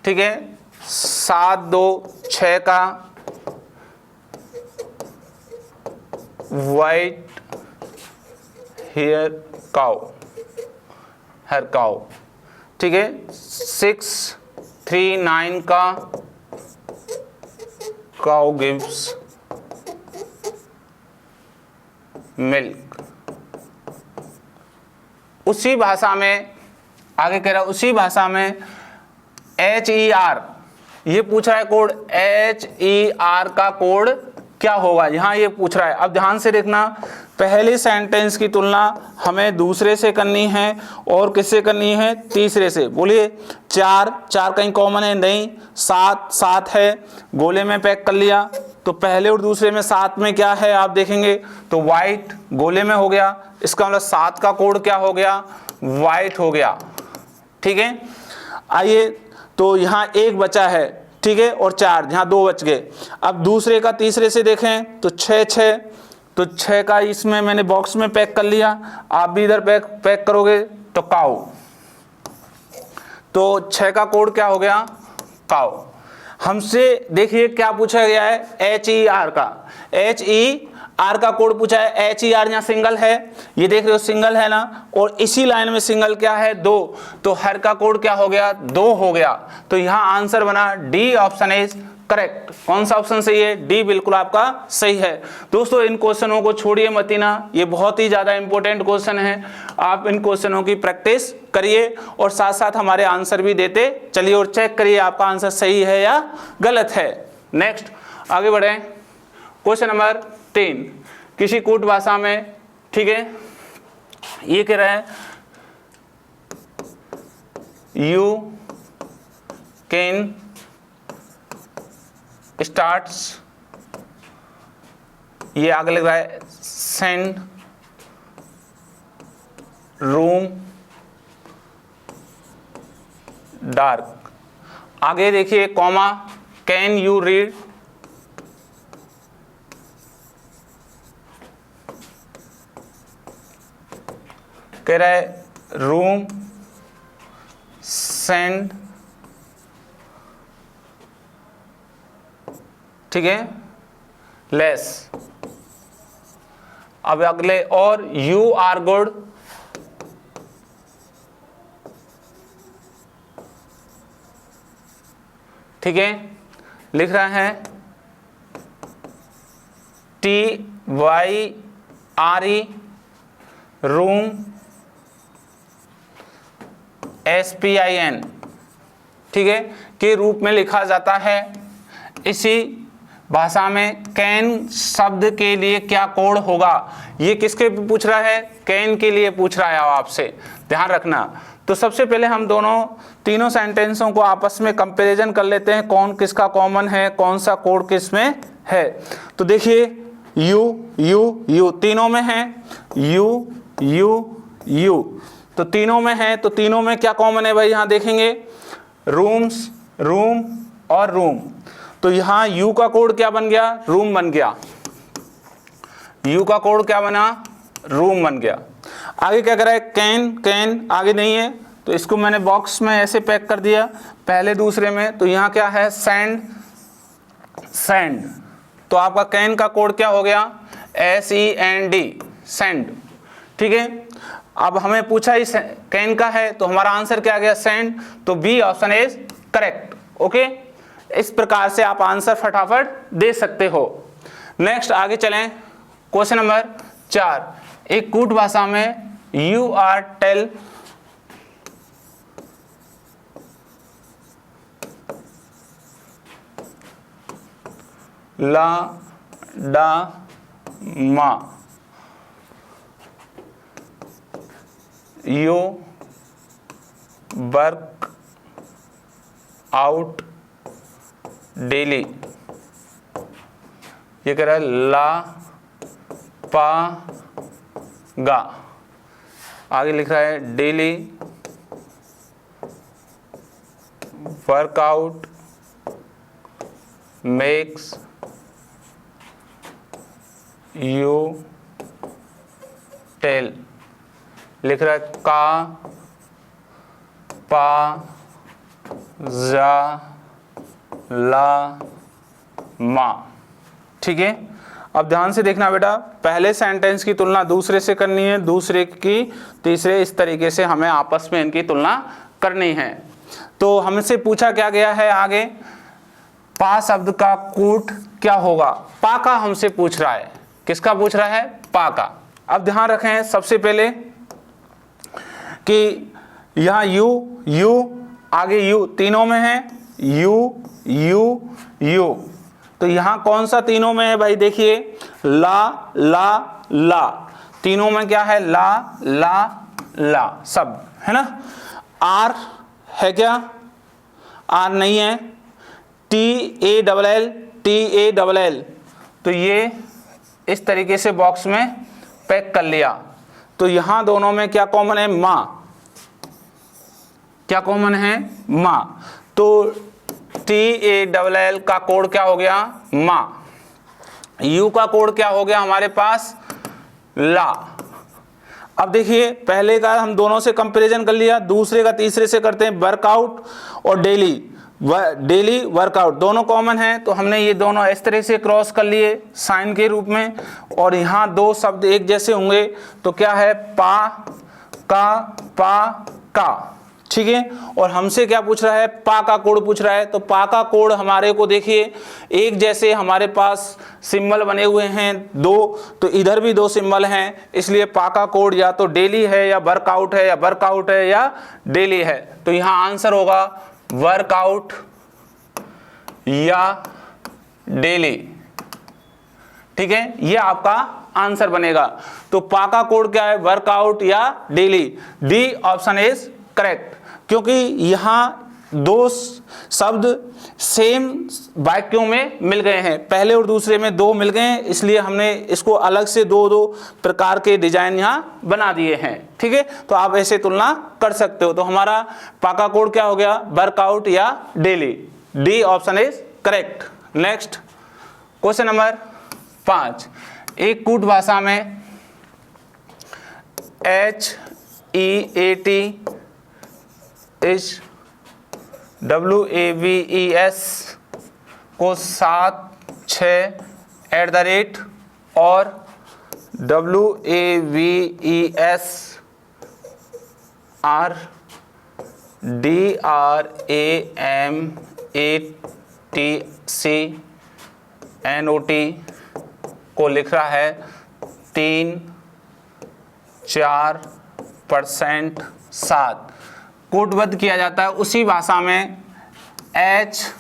ठीक है, 7 2 6 का वाइट हेयर काउ। ठीक है, 6 3 9 का काउ गिव्स मिल्क। उसी भाषा में आगे कह रहा है, उसी भाषा में HER, ये पूछ रहा है कोड, HER का कोड क्या होगा, यहाँ ये पूछ रहा है। अब ध्यान से देखना, पहले सेंटेंस की तुलना हमें दूसरे से करनी है और किससे करनी है, तीसरे से। बोलिए, 4 कहीं कॉमन है नहीं, 7 है, गोले में पैक कर लिया, तो पहले और दूसरे में 7 में क्या है आप देखेंगे, तो वाइट गोले में हो गया, इसका मतलब 7 का कोड क्या हो गया, वाइट हो गया। ठीक है, आइए, तो यहाँ 1 बचा है, ठीक है, और 4, यहाँ 2 बच गए। अब दूसरे का तीसरे से देखें तो 6 तो 6 का इसमें मैंने बॉक्स में पैक कर लिया, आप भी इधर पैक करोगे तो काऊ, तो 6 का कोड क्या हो गया, काऊ। हमसे देखिए क्या पूछा गया है, HER का, HER का कोड पूछा है। HER यहाँ सिंगल है, ये देख रहे हो सिंगल है ना, और इसी लाइन में सिंगल क्या है, 2, तो हर का कोड क्या हो गया, 2 हो गया। तो यहाँ आंसर बना डी ऑप्शन इज करेक्ट। कौन सा ऑप्शन सही है, डी बिल्कुल आपका सही है। दोस्तों इन क्वेश्चनों को छोड़िए मत ही ना, ये बहुत ही ज्यादा इंपॉर्टेंट क्वेश्चन है, आप इन क्वेश्चनों की प्रैक्टिस करिए और साथ साथ हमारे आंसर भी देते चलिए और चेक करिए आपका आंसर सही है या गलत है। नेक्स्ट आगे बढ़े, क्वेश्चन नंबर 3, किसी कूट भाषा में, ठीक है, ये कह रहा है यू कैन स्टार्ट्स, ये आगे लग रहा है सेंड रूम डार्क। आगे देखिए कॉमा, कैन यू रीड, कह रहा है रूम सेंड, ठीक है, लेस। अब अगले, और यू आर गुड, ठीक है, लिख रहा है TYRE रूम SPIN, ठीक है, के रूप में लिखा जाता है। इसी भाषा में कैन शब्द के लिए क्या कोड होगा। ये किसके पूछ रहा है, कैन के लिए पूछ रहा है आपसे, ध्यान रखना। तो सबसे पहले हम तीनों सेंटेंसों को आपस में कंपैरिजन कर लेते हैं, कौन किसका कॉमन है, कौन सा कोड किस में है। तो देखिए यू यू यू तीनों में है, यू यू यू तो तीनों में है। तो तीनों में क्या कॉमन है भाई, यहाँ देखेंगे रूम्स, रूम और रूम। तो यहाँ यू का कोड क्या बन गया, रूम बन गया। यू का कोड क्या बना, रूम बन गया। आगे क्या करा है, कैन, कैन आगे नहीं है तो इसको मैंने बॉक्स में ऐसे पैक कर दिया पहले दूसरे में। तो यहाँ क्या है, सेंड, सेंड। तो आपका कैन का कोड क्या हो गया, SEND, सेंड। ठीक है, अब हमें पूछा ही कैन का है तो हमारा आंसर क्या आ गया, सेंड। तो B option is correct. Okay, इस प्रकार से आप आंसर फटाफट दे सकते हो। नेक्स्ट आगे चलें, क्वेश्चन नंबर 4। एक कूट भाषा में यू आर टेल ला डा मा यू वर्क आउट डेली। ये कह रहा है ला पा गा, आगे लिख रहा है daily workout makes you tall. लिख रहा है का पा जा ला मा। ठीक है, अब ध्यान से देखना बेटा, पहले सेंटेंस की तुलना दूसरे से करनी है, दूसरे की तीसरे, इस तरीके से हमें आपस में इनकी तुलना करनी है। तो हमसे पूछा क्या गया है आगे, पा शब्द का कूट क्या होगा। पा का हमसे पूछ रहा है, किसका पूछ रहा है, पा का। अब ध्यान रखें सबसे पहले कि यहाँ यू यू आगे यू तीनों में है, यू यू यू। तो यहाँ कौन सा तीनों में है भाई, देखिए ला ला ला, तीनों में क्या है, ला ला ला सब है ना। आर है क्या, आर नहीं है। TALL TALL, तो ये इस तरीके से बॉक्स में पैक कर लिया। तो यहाँ दोनों में क्या कॉमन है, माँ, क्या कॉमन है, माँ। तो TALL का कोड क्या हो गया, माँ। यू का कोड क्या हो गया हमारे पास, ला। अब देखिए पहले का हम दोनों से कंपैरिजन कर लिया, दूसरे का तीसरे से करते हैं। वर्कआउट और डेली, डेली वर्कआउट दोनों कॉमन है, तो हमने ये दोनों इस तरह से क्रॉस कर लिए साइन के रूप में। और यहाँ दो शब्द एक जैसे होंगे तो क्या है, पा का। ठीक है, और हमसे क्या पूछ रहा है, पा का कोड पूछ रहा है। तो पा का कोड हमारे को देखिए एक जैसे हमारे पास सिंबल बने हुए हैं दो, तो इधर भी दो सिंबल हैं, इसलिए पा का कोड या तो डेली है या वर्कआउट है, या वर्कआउट है या डेली है। तो यहाँ आंसर होगा वर्कआउट या डेली। ठीक है, ये आपका आंसर बनेगा। तो पा का कोड क्या है, वर्कआउट या daily. D option is correct, क्योंकि यहाँ दो शब्द सेम वाक्यों में मिल गए हैं, पहले और दूसरे में दो मिल गए हैं, इसलिए हमने इसको अलग से दो दो प्रकार के डिजाइन यहाँ बना दिए हैं। ठीक है, तो आप ऐसे तुलना कर सकते हो। तो हमारा पाका कोड क्या हो गया, वर्कआउट या daily. D option is correct. Next question number 5। एक कूट भाषा में HEAT इज WAVES को 7 6 @ और WAVES DRAMATCNOT को लिख रहा है 3-4% 7 कूटबद्ध किया जाता है। उसी भाषा में HEAT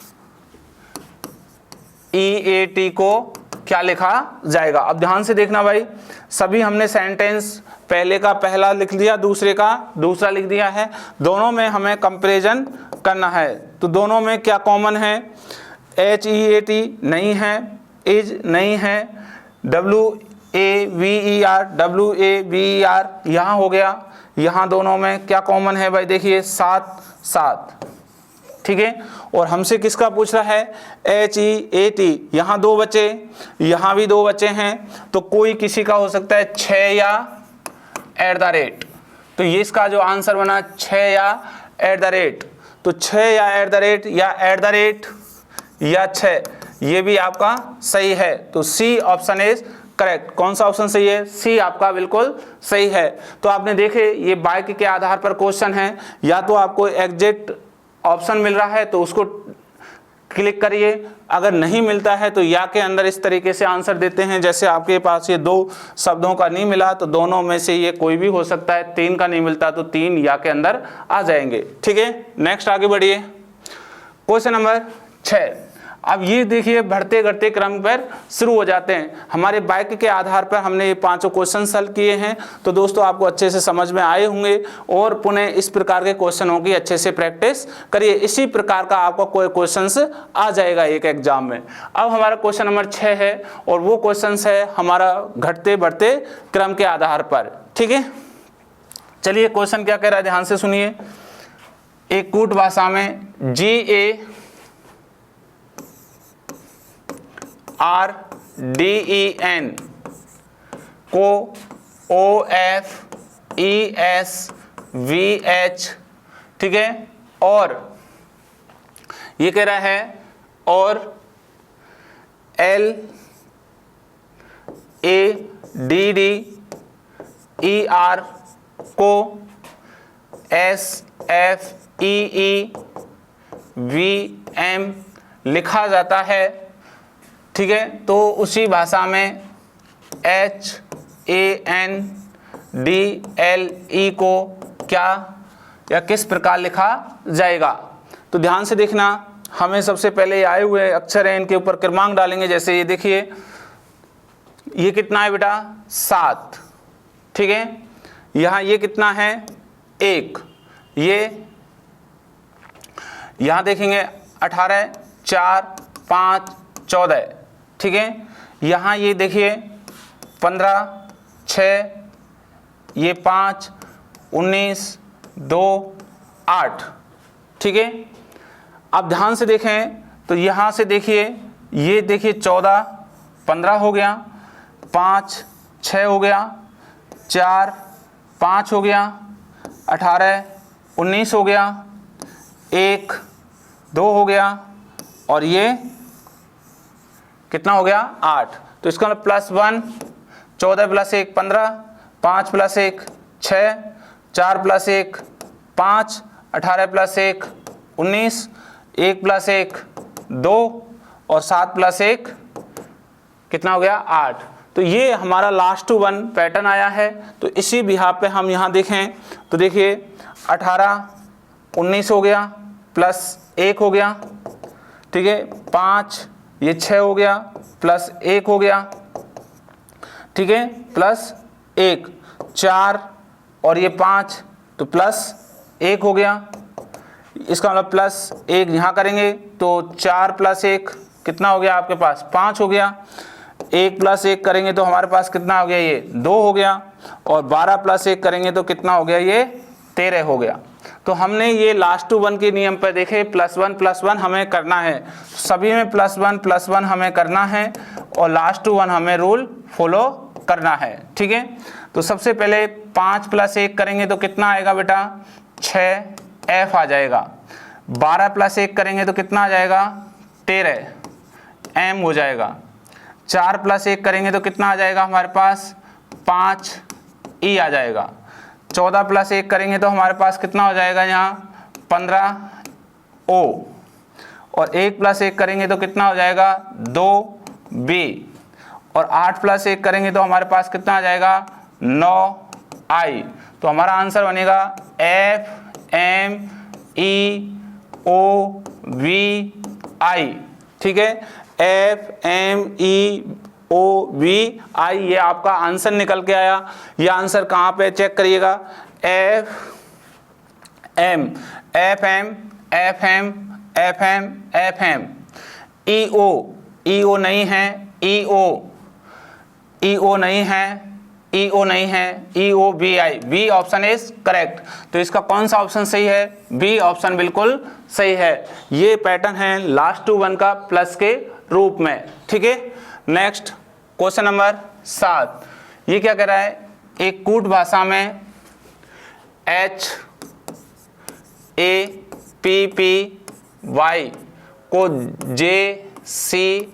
EAT को क्या लिखा जाएगा। अब ध्यान से देखना भाई, सभी हमने सेंटेंस पहले का पहला लिख दिया, दूसरे का दूसरा लिख दिया है, दोनों में हमें कंपैरिजन करना है। तो दोनों में क्या कॉमन है, HEAT नहीं है, इज नहीं है, WAVER यहाँ हो गया, यहाँ दोनों में क्या कॉमन है भाई, देखिए 7 7, ठीक है। और हमसे किसका पूछ रहा है, HEAT, यहाँ 2 बचे, यहाँ भी 2 बचे हैं, तो कोई किसी का हो सकता है 6 या @ तो ये इसका जो आंसर बना 6 या @ तो 6 या @ या 6, ये भी आपका सही है। तो सी ऑप्शन इज करेक्ट। कौन सा ऑप्शन सही है, सी आपका बिल्कुल सही है। तो आपने देखे ये बाइक के आधार पर क्वेश्चन है, या तो आपको एग्जैक्ट ऑप्शन मिल रहा है तो उसको क्लिक करिए, अगर नहीं मिलता है तो या के अंदर इस तरीके से आंसर देते हैं, जैसे आपके पास ये 2 शब्दों का नहीं मिला तो दोनों में से ये कोई भी हो सकता है, 3 का नहीं मिलता तो 3 या के अंदर आ जाएंगे, ठीक है। नेक्स्ट आगे बढ़िए, क्वेश्चन नंबर 6। अब ये देखिए बढ़ते घटते क्रम पर शुरू हो जाते हैं। हमारे बाइक के आधार पर हमने ये 5 क्वेश्चन सॉल्व किए हैं, तो दोस्तों आपको अच्छे से समझ में आए होंगे, और पुनः इस प्रकार के क्वेश्चनों की अच्छे से प्रैक्टिस करिए। इसी प्रकार का आपको कोई क्वेश्चंस आ जाएगा एक एग्जाम में। अब हमारा क्वेश्चन नंबर 6 है, और वो क्वेश्चन है हमारा घटते बढ़ते क्रम के आधार पर, ठीक है। चलिए क्वेश्चन क्या कह रहा है, ध्यान से सुनिए। एक कूट भाषा में GARDEN को OFESVH, ठीक है, और ये कह रहा है और LADDER को SFEEVM लिखा जाता है, ठीक है। तो उसी भाषा में HANDLE को क्या या किस प्रकार लिखा जाएगा। तो ध्यान से देखना, हमें सबसे पहले आए हुए अक्षर हैं, इनके ऊपर क्रमांक डालेंगे। जैसे ये देखिए, ये कितना है बेटा 7, ठीक है। यहाँ ये कितना है 1, ये यहाँ देखेंगे 18, 4, 5, 14, ठीक है। यहाँ ये देखिए 15, 6, ये 5, 19, 2, 8, ठीक है। अब ध्यान से देखें तो यहाँ से देखिए, ये देखिए 14, 15 हो गया, 5, 6 हो गया, 4, 5 हो गया, 18, 19 हो गया, 1, 2 हो गया, और ये कितना हो गया 8। तो इसका मतलब +1, 14 + 1 15, 5 + 1 6, 4 + 1 5, 18 + 1 19, 1 + 1 2, और 7 + 1 कितना हो गया 8। तो ये हमारा लास्ट 1 पैटर्न आया है। तो इसी बिहार पे हम यहाँ देखें तो देखिए 18, 19 हो गया, +1 हो गया, ठीक है, 5, ये 6 हो गया, +1 हो गया, ठीक है, +1, 4 और ये 5, तो +1 हो गया। इसका मतलब +1 यहाँ करेंगे तो 4 + 1 कितना हो गया आपके पास 5 हो गया। 1 + 1 करेंगे तो हमारे पास कितना हो गया ये 2 हो गया, और 12 + 1 करेंगे तो कितना हो गया ये 13 हो गया। तो हमने ये लास्ट 1 के नियम पर देखे, +1 हमें करना है, सभी में +1 हमें करना है, और लास्ट 1 हमें रूल फॉलो करना है, ठीक है। तो सबसे पहले 5 + 1 करेंगे तो कितना आएगा बेटा 6F आ जाएगा। 12 + 1 करेंगे तो कितना आ जाएगा 13M हो जाएगा। 4 + 1 करेंगे तो कितना आ जाएगा हमारे पास 5E आ जाएगा। 14 + 1 करेंगे तो हमारे पास कितना हो जाएगा यहाँ 15O, और 1 + 1 करेंगे तो कितना हो जाएगा 2B, और 8 + 1 करेंगे तो हमारे पास कितना आ जाएगा 9I। तो हमारा आंसर बनेगा FMEOVI, ठीक है। FMEOVI, ये आपका आंसर निकल के आया। ये आंसर कहाँ पे चेक करिएगा, FM EO नहीं है, EO नहीं है, EOVI, B option is correct. तो इसका कौन सा ऑप्शन सही है, बी ऑप्शन बिल्कुल सही है। ये पैटर्न है लास्ट टू वन का प्लस के रूप में, ठीक है। नेक्स्ट क्वेश्चन नंबर 7, ये क्या कह रहा है, एक कूट भाषा में HAPPY को JCRRA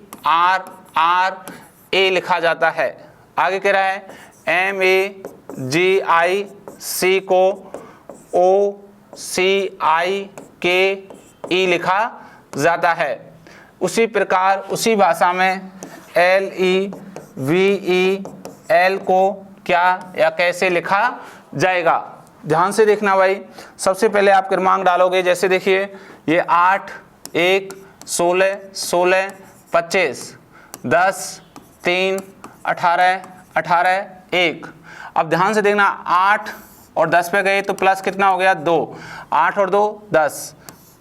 लिखा जाता है। आगे कह रहा है MAGIC को OCIKE लिखा जाता है। उसी प्रकार उसी भाषा में LEVEL को क्या या कैसे लिखा जाएगा। ध्यान से देखना भाई, सबसे पहले आप क्रमांक डालोगे। जैसे देखिए ये 8 1 16 16 25 10 3 18 18 1। अब ध्यान से देखना, 8 और 10 पे गए तो प्लस कितना हो गया 2, 8 और 2 10,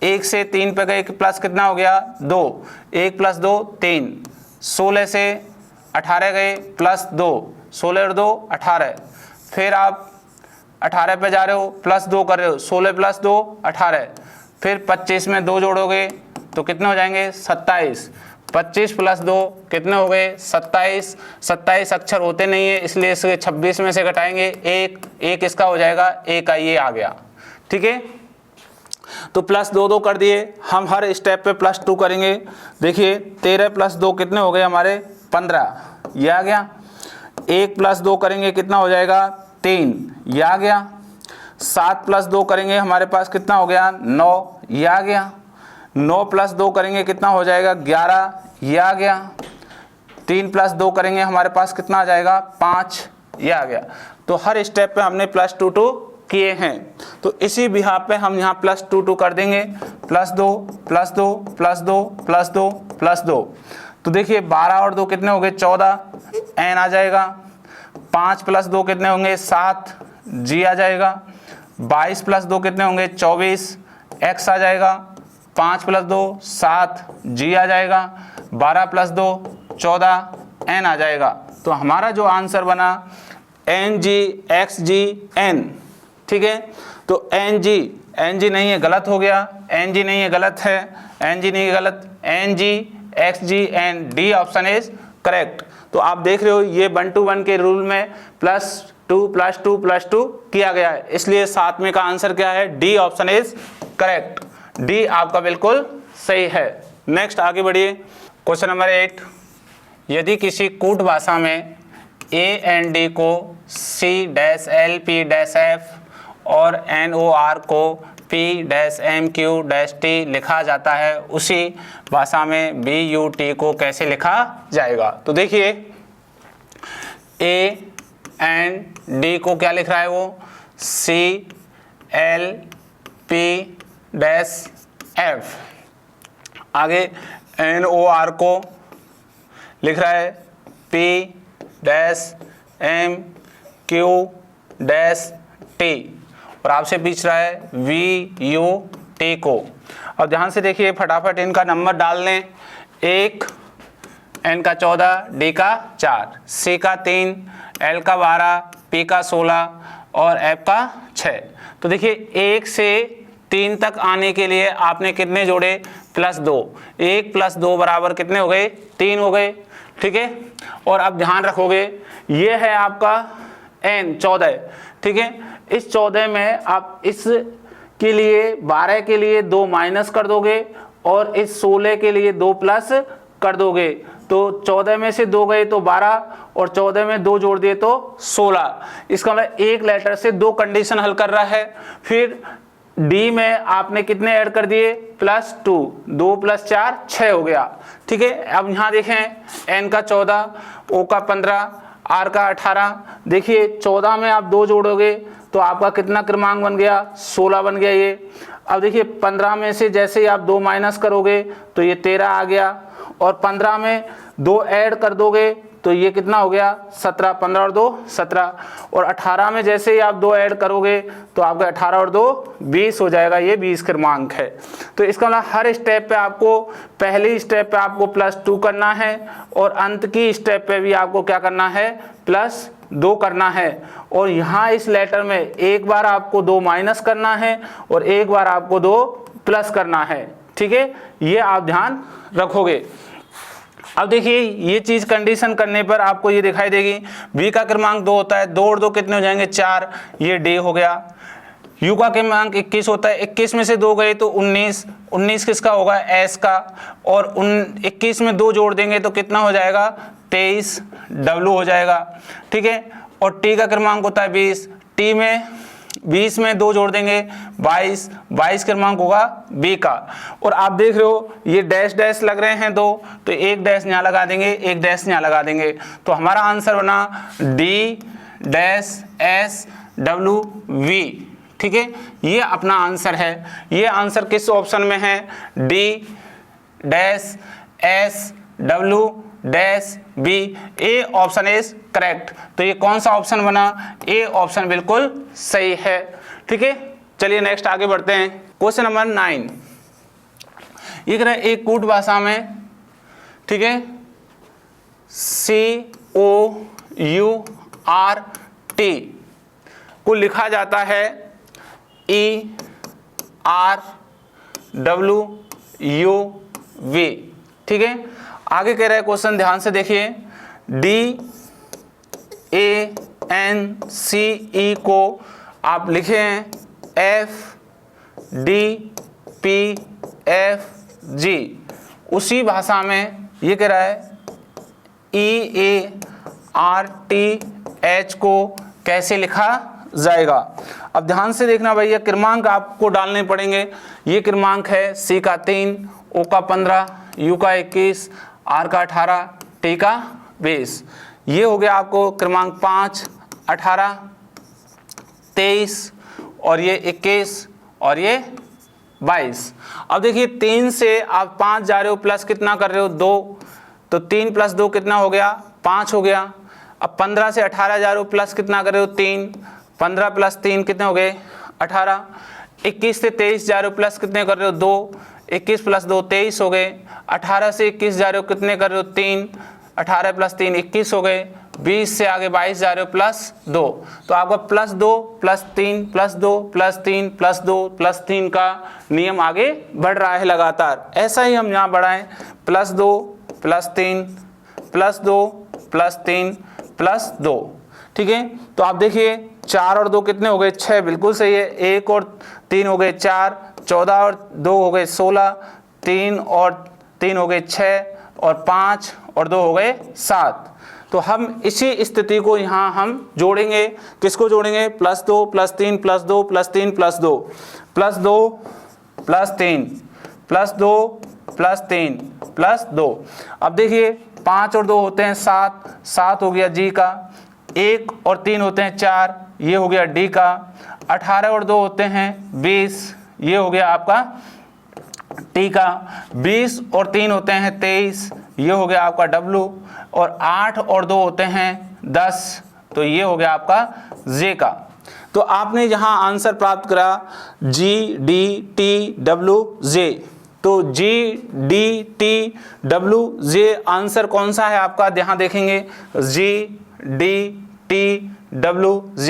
1 से 3 पे गए प्लस कितना हो गया 2, 1 + 2 3, 16 से 18 गए प्लस 2, 16 और 2 18, फिर आप 18 पे जा रहे हो प्लस 2 कर रहे हो, 16 + 2 18, फिर 25 में 2 जोड़ोगे तो कितने हो जाएंगे 27, 25 + 2 कितने हो गए 27, 27 अक्षर होते नहीं है इसलिए इसके 26 में से घटाएंगे 1 इसका हो जाएगा 1 का ये आ गया, ठीक है। तो +2 कर दिए, हम हर स्टेप पे +2 करेंगे। देखिए 13 + 2 कितने हो गए हमारे 15, ये आ गया। 1 + 2 करेंगे कितना हो जाएगा 3, ये आ गया। 7 + 2 करेंगे हमारे पास कितना हो गया 9, ये आ गया। 9 + 2 करेंगे कितना हो जाएगा 11, ये आ गया। 3 + 2 करेंगे हमारे पास कितना आ जाएगा 5, ये आ गया। तो हर स्टेप पे हमने +2 किए हैं। तो इसी बिहाफ पे हम यहाँ +2 कर देंगे, +2 +2 +2 +2 +2। तो देखिए 12 और 2 कितने हो गए 14, n आ जाएगा। 5 + 2 कितने होंगे 7, g आ जाएगा। 22 + 2 कितने होंगे 24, x आ जाएगा। 5 + 2 7, g आ जाएगा। 12 + 2 14, n आ जाएगा। तो हमारा जो आंसर बना NGXGN, ठीक है। तो NG नहीं है, गलत हो गया, NG नहीं है, गलत है, NG नहीं है, गलत, NGXGN, D option is correct. तो आप देख रहे हो ये 1 to 1 के रूल में +2 +2 +2 किया गया है, इसलिए 7वें का आंसर क्या है, D option is correct. D आपका बिल्कुल सही है। नेक्स्ट आगे बढ़िए, क्वेश्चन नंबर 8, यदि किसी कूट भाषा में AND को C-LP-F और NOR को P-MQ-T लिखा जाता है, उसी भाषा में BUT को कैसे लिखा जाएगा। तो देखिए AND को क्या लिख रहा है वो C-LP-F, आगे NOR को लिख रहा है P-MQ-T और आपसे पूछ रहा है VUT को। अब ध्यान से देखिए, फटाफट इनका नंबर डाल लें। 1, N का 14, D का 4, C का 3, L का 12, P का 16 और F का 6। तो देखिए 1 से 3 तक आने के लिए आपने कितने जोड़े +2, 1 + 2 बराबर कितने हो गए 3 हो गए, ठीक है। और अब ध्यान रखोगे ये है आपका N 14, ठीक है। इस 14 में आप इस के लिए 12 के लिए 2 माइनस कर दोगे और इस 16 के लिए 2 प्लस कर दोगे। तो 14 में से 2 गए तो 12 और 14 में 2 जोड़ दिए तो 16। इसका मतलब एक लेटर से 2 कंडीशन हल कर रहा है। फिर डी में आपने कितने ऐड कर दिए +2, 2 + 4 6 हो गया, ठीक है। अब यहाँ देखें N का 14, O का 15, आर का 18। देखिए 14 में आप 2 जोड़ोगे तो आपका कितना क्रमांक बन गया, 16 बन गया ये। अब देखिए 15 में से जैसे ही आप 2 माइनस करोगे तो ये 13 आ गया, और 15 में 2 ऐड कर दोगे तो ये कितना हो गया, 17। 15 और 2 17, और 18 में जैसे ही आप 2 ऐड करोगे तो आपका 18 और 2 20 हो जाएगा, ये 20 क्रमांक है। तो इसका मतलब हर स्टेप पे आपको, पहली स्टेप पे आपको +2 करना है, और अंत की स्टेप पे भी आपको क्या करना है, +2 करना है। और यहाँ इस लेटर में एक बार आपको 2 माइनस करना है और एक बार आपको 2 प्लस करना है, ठीक है, ये आप ध्यान रखोगे। अब देखिए ये चीज कंडीशन करने पर आपको ये दिखाई देगी, बी का क्रमांक 2 होता है, 2 और 2 कितने हो जाएंगे, 4, ये डी हो गया। यू का क्रमांक 21 होता है, 21 में से 2 गए तो 19, 19 किसका होगा, एस का, और 21 में 2 जोड़ देंगे तो कितना हो जाएगा, 23, डब्लू हो जाएगा, ठीक है। और टी का क्रमांक होता है 20, टी में 20 में 2 जोड़ देंगे 22, 22 क्रमांक होगा बी का। और आप देख रहे हो ये डैश डैश लग रहे हैं 2, तो एक डैश यहाँ लगा देंगे, एक डैश यहाँ लगा देंगे, तो हमारा आंसर बना D dash S W we, ठीक है, ये अपना आंसर है। ये आंसर किस ऑप्शन में है, D dash S W dash B, A option is correct. तो ये कौन सा ऑप्शन बना, ए ऑप्शन बिल्कुल सही है, ठीक है। चलिए नेक्स्ट आगे बढ़ते हैं। क्वेश्चन नंबर 9, ये कह रहा है एक कूट भाषा में, ठीक है, COURT को लिखा जाता है ERWUV, ठीक है। आगे कह रहा है क्वेश्चन, ध्यान से देखिए, DANCE को आप लिखे हैं FDPFG, उसी भाषा में ये कह रहा है EARTH को कैसे लिखा जाएगा। अब ध्यान से देखना भैया, क्रमांक आपको डालने पड़ेंगे। ये क्रमांक है सी का 3, ओ का 15, यू का 21, आर का 18, टी का 20। ये हो गया आपको क्रमांक 5, 18, 23, और ये 21, और ये 22। अब देखिए 3 से आप 5 जा रहे हो, प्लस कितना कर रहे हो, 2, तो 3 + 2 कितना हो गया, 5 हो गया। अब 15 से 18 जा रहे हो, प्लस कितना कर रहे हो, 3, 15 + 3 कितने हो गए, 18। 21 से 23 जा रहे हो, प्लस कितने कर रहे हो, 2, 21 + 2 23 हो गए। 18 से 21 जा रहे हो, कितने कर रहे हो, 3, 18 + 3 21 हो गए। 20 से आगे 22 जा रहे हो, +2, तो आपका +2 + 3 +2 + 3 +2 +3 का नियम आगे बढ़ रहा है लगातार। ऐसा ही हम यहाँ बढ़ाएं, +2 + 3 +2 + 3 +2, ठीक है। तो आप देखिए 4 और 2 कितने हो गए, 6, बिल्कुल सही है। 1 और 3 हो गए 4, 14 और 2 हो गए 16, 3 और 3 हो गए 6, और 5 और 2 हो गए 7। तो हम इसी स्थिति को यहाँ हम जोड़ेंगे, किसको जोड़ेंगे, +2 + 3 +2 + 3 +2 +2 + 3 +2 + 3 +2। अब देखिए 5 और 2 होते हैं 7, 7 हो गया जी का। 1 और 3 होते हैं 4, ये हो गया डी का। 18 और 2 होते हैं 20, ये हो गया आपका टी का। 20 और 3 होते हैं 23, ये हो गया आपका डब्लू। और 8 और 2 होते हैं 10, तो ये हो गया आपका जे का। तो आपने यहाँ आंसर प्राप्त करा GDTWJ। तो GDTWJ आंसर कौन सा है आपका, यहाँ देखेंगे GDTWJ,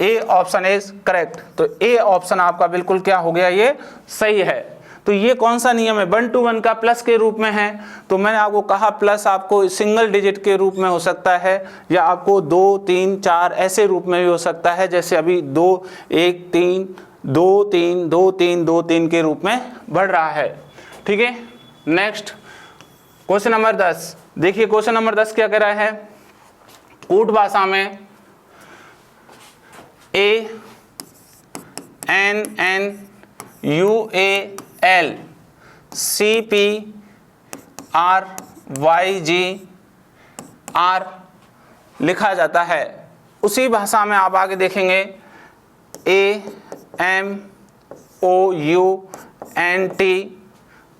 A option is correct. तो ए ऑप्शन आपका बिल्कुल क्या हो गया, ये सही है। तो ये कौन सा नियम है, 1 to 1 का प्लस के रूप में है। तो मैंने आपको कहा प्लस आपको सिंगल डिजिट के रूप में हो सकता है, या आपको 2 3 4 ऐसे रूप में भी हो सकता है, जैसे अभी 2 1 3 2 3 2 3 2 3 के रूप में बढ़ रहा है, ठीक है। नेक्स्ट क्वेश्चन नंबर 10, देखिए क्वेश्चन नंबर 10 क्या कह रहा है, कूट भाषा में ANNUAL CPRYGR लिखा जाता है। उसी भाषा में आप आगे देखेंगे AMOUNT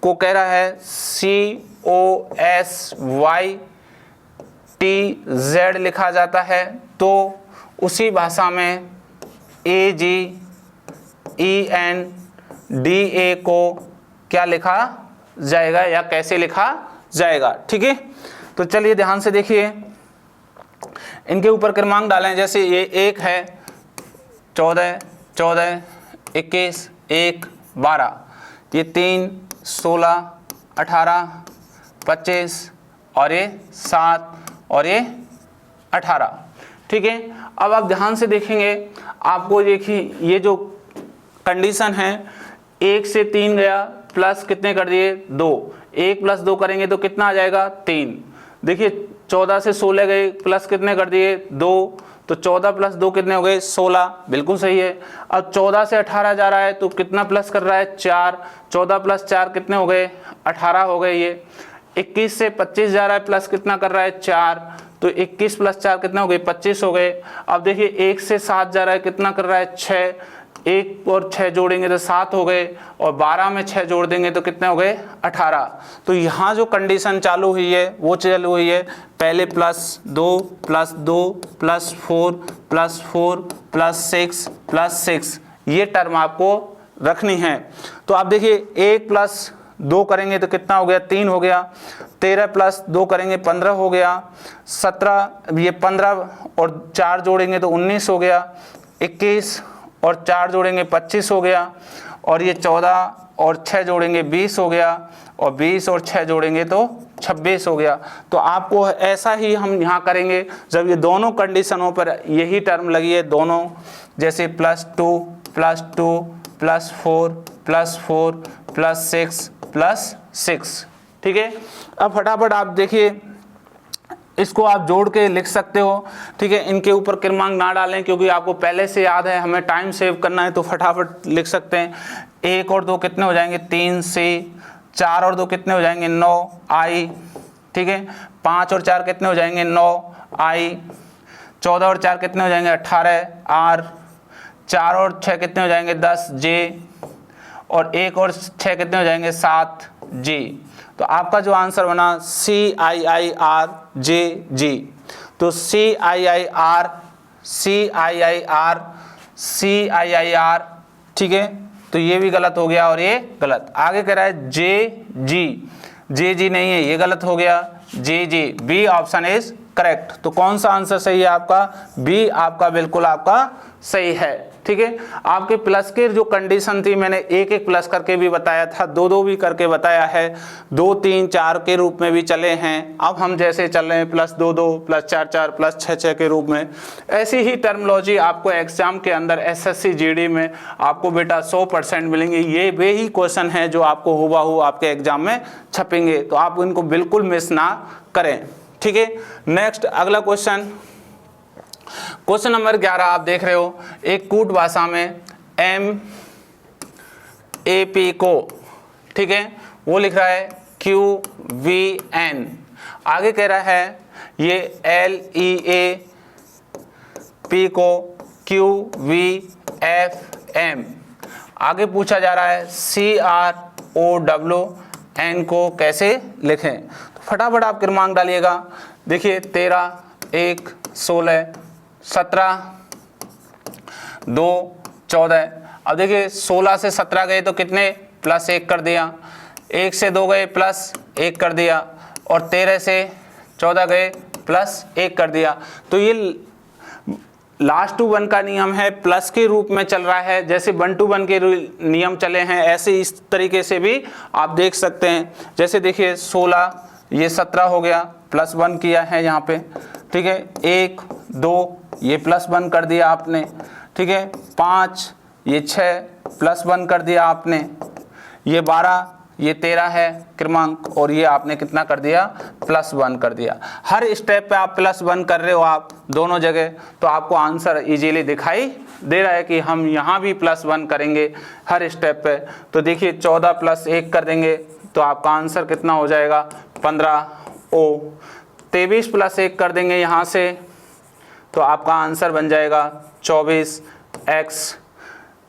को कह रहा है COSYTZ लिखा जाता है। तो उसी भाषा में AGENDA को क्या लिखा जाएगा या कैसे लिखा जाएगा। ठीक है, तो चलिए ध्यान से देखिए, इनके ऊपर क्रमांक डालें। जैसे ये 1 है 14 14 21 1 12, ये 3 16 18 25 और ये 7 और ये 18। ठीक है, अब आप ध्यान से देखेंगे, आपको देखिए ये जो कंडीशन है 1 से 3 गया, प्लस कितने कर दिए 2, 1 + 2 करेंगे तो कितना आ जाएगा 3। देखिए 14 से 16 गए, प्लस कितने कर दिए 2, तो 14 + 2 कितने हो गए 16, बिल्कुल सही है। अब 14 से 18 जा रहा है तो कितना प्लस कर रहा है 4, 14 + 4 कितने हो गए 18 हो गए। ये 21 से 25 जा रहा है, प्लस कितना कर रहा है 4, तो 21 + 4 कितने हो गए 25 हो गए। अब देखिए 1 से 7 जा रहा है, कितना कर रहा है 6, 1 और 6 जोड़ेंगे तो 7 हो गए, और 12 में 6 जोड़ देंगे तो कितने हो गए 18। तो यहाँ जो कंडीशन चालू हुई है वो चालू हुई है पहले +2 + 2 + 4 + 4 + 6 + 6, ये टर्म आपको रखनी है। तो आप देखिए 1 + 2 करेंगे तो कितना हो गया 3 हो गया, 13 + 2 करेंगे 15 हो गया, 17 ये 15 और 4 जोड़ेंगे तो 19 हो गया, 21 और 4 जोड़ेंगे 25 हो गया, और ये 14 और 6 जोड़ेंगे 20 हो गया, और 20 और 6 जोड़ेंगे तो 26 हो गया। तो आपको ऐसा ही हम यहाँ करेंगे जब ये दोनों कंडीशनों पर यही टर्म लगी है दोनों, जैसे +2 + 2 + 4 + 4 + 6 + 6। ठीक है, अब फटाफट आप देखिए, इसको आप जोड़ के लिख सकते हो। ठीक है, इनके ऊपर क्रमांक ना डालें क्योंकि आपको पहले से याद है, हमें टाइम सेव करना है, तो फटाफट लिख सकते हैं। 1 और 2 कितने हो जाएंगे 3 से, 4 और 2 कितने हो जाएंगे 9 आई। ठीक है, 5 और 4 कितने हो जाएंगे 9 आई, 14 और 4 कितने हो जाएंगे 18 आर, 4 और 6 कितने हो जाएंगे 10 जे, और 1 और 6 कितने हो जाएंगे 7 जी। तो आपका जो आंसर बना CIIRJG। तो CIIR, ठीक है, तो ये भी गलत हो गया और ये गलत। आगे कह रहा है JG नहीं है, ये गलत हो गया, JG, B option is correct. तो कौन सा आंसर सही है आपका, बी आपका बिल्कुल आपका सही है। ठीक है, आपके प्लस के जो कंडीशन थी मैंने एक एक प्लस करके भी बताया था, 2 भी करके बताया है, 2 3 4 के रूप में भी चले हैं। अब हम जैसे चल रहे हैं +2 2 +4 4 +6 6 के रूप में, ऐसी ही टर्मोलॉजी आपको एग्जाम के अंदर SSC GD में आपको बेटा 100% मिलेंगे। ये वे ही क्वेश्चन है जो आपको हुबहू आपके एग्जाम में छपेंगे, तो आप इनको बिल्कुल मिस ना करें। ठीक है, नेक्स्ट अगला क्वेश्चन नंबर 11 आप देख रहे हो, एक कूट भाषा में MAP को, ठीक है, वो लिख रहा है QVN, आगे कह रहा है ये LEAP को QVFM, आगे पूछा जा रहा है CROWN को कैसे लिखें। तो फटाफट आप क्रमांक डालिएगा। देखिए 13 1 16 17 2 14। अब देखिए 16 से 17 गए तो कितने +1 कर दिया, 1 से 2 गए +1 कर दिया, और 13 से 14 गए +1 कर दिया। तो ये लास्ट टू 1 का नियम है, प्लस के रूप में चल रहा है। जैसे 1 to 1 के नियम चले हैं ऐसे इस तरीके से भी आप देख सकते हैं। जैसे देखिए 16 ये 17 हो गया, +1 किया है यहाँ पे, ठीक है, 1 2 ये +1 कर दिया आपने, ठीक है, 5 ये 6 +1 कर दिया आपने, ये 12 ये 13 है क्रमांक, और ये आपने कितना कर दिया +1 कर दिया। हर स्टेप पे आप +1 कर रहे हो आप दोनों जगह, तो आपको आंसर इजीली दिखाई दे रहा है कि हम यहाँ भी +1 करेंगे हर स्टेप पे। तो देखिए 14 + 1 कर देंगे तो आपका आंसर कितना हो जाएगा 15 ओ। 23 + 1 कर देंगे यहाँ से तो आपका आंसर बन जाएगा 24x।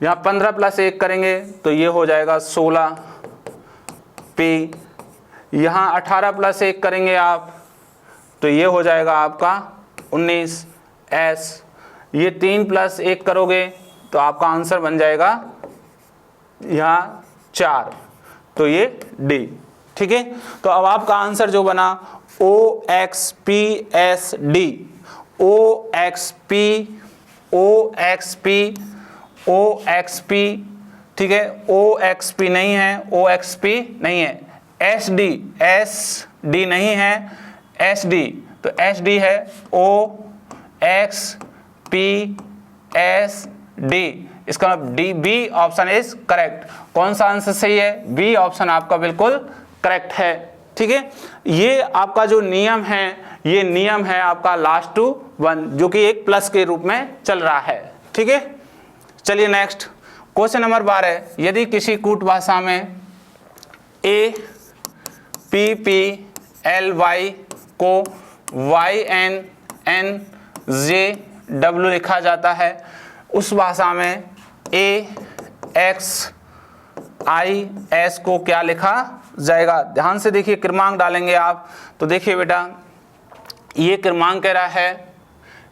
यहाँ 15 + 1 करेंगे तो ये हो जाएगा 16p। यहाँ 18 + 1 करेंगे आप तो ये हो जाएगा आपका 19s। ये 3 + 1 करोगे तो आपका आंसर बन जाएगा यहाँ 4, तो ये D। ठीक है, तो अब आपका आंसर जो बना OXPSD, OXP, ठीक है, OXP नहीं है, SD नहीं है, SD, तो SD है OXPSD। इसका D, B option is correct. कौन सा आंसर सही है? B ऑप्शन आपका बिल्कुल करेक्ट है। ठीक है, ये आपका जो नियम है, ये नियम है आपका लास्ट टू 1, जो कि एक प्लस के रूप में चल रहा है। ठीक है, चलिए नेक्स्ट क्वेश्चन नंबर 12। यदि किसी कूट भाषा में APPLY को YNNJW लिखा जाता है, उस भाषा में AXIS को क्या लिखा जाएगा? ध्यान से देखिए, क्रमांक डालेंगे आप तो देखिए बेटा, ये क्रमांक कह रहा है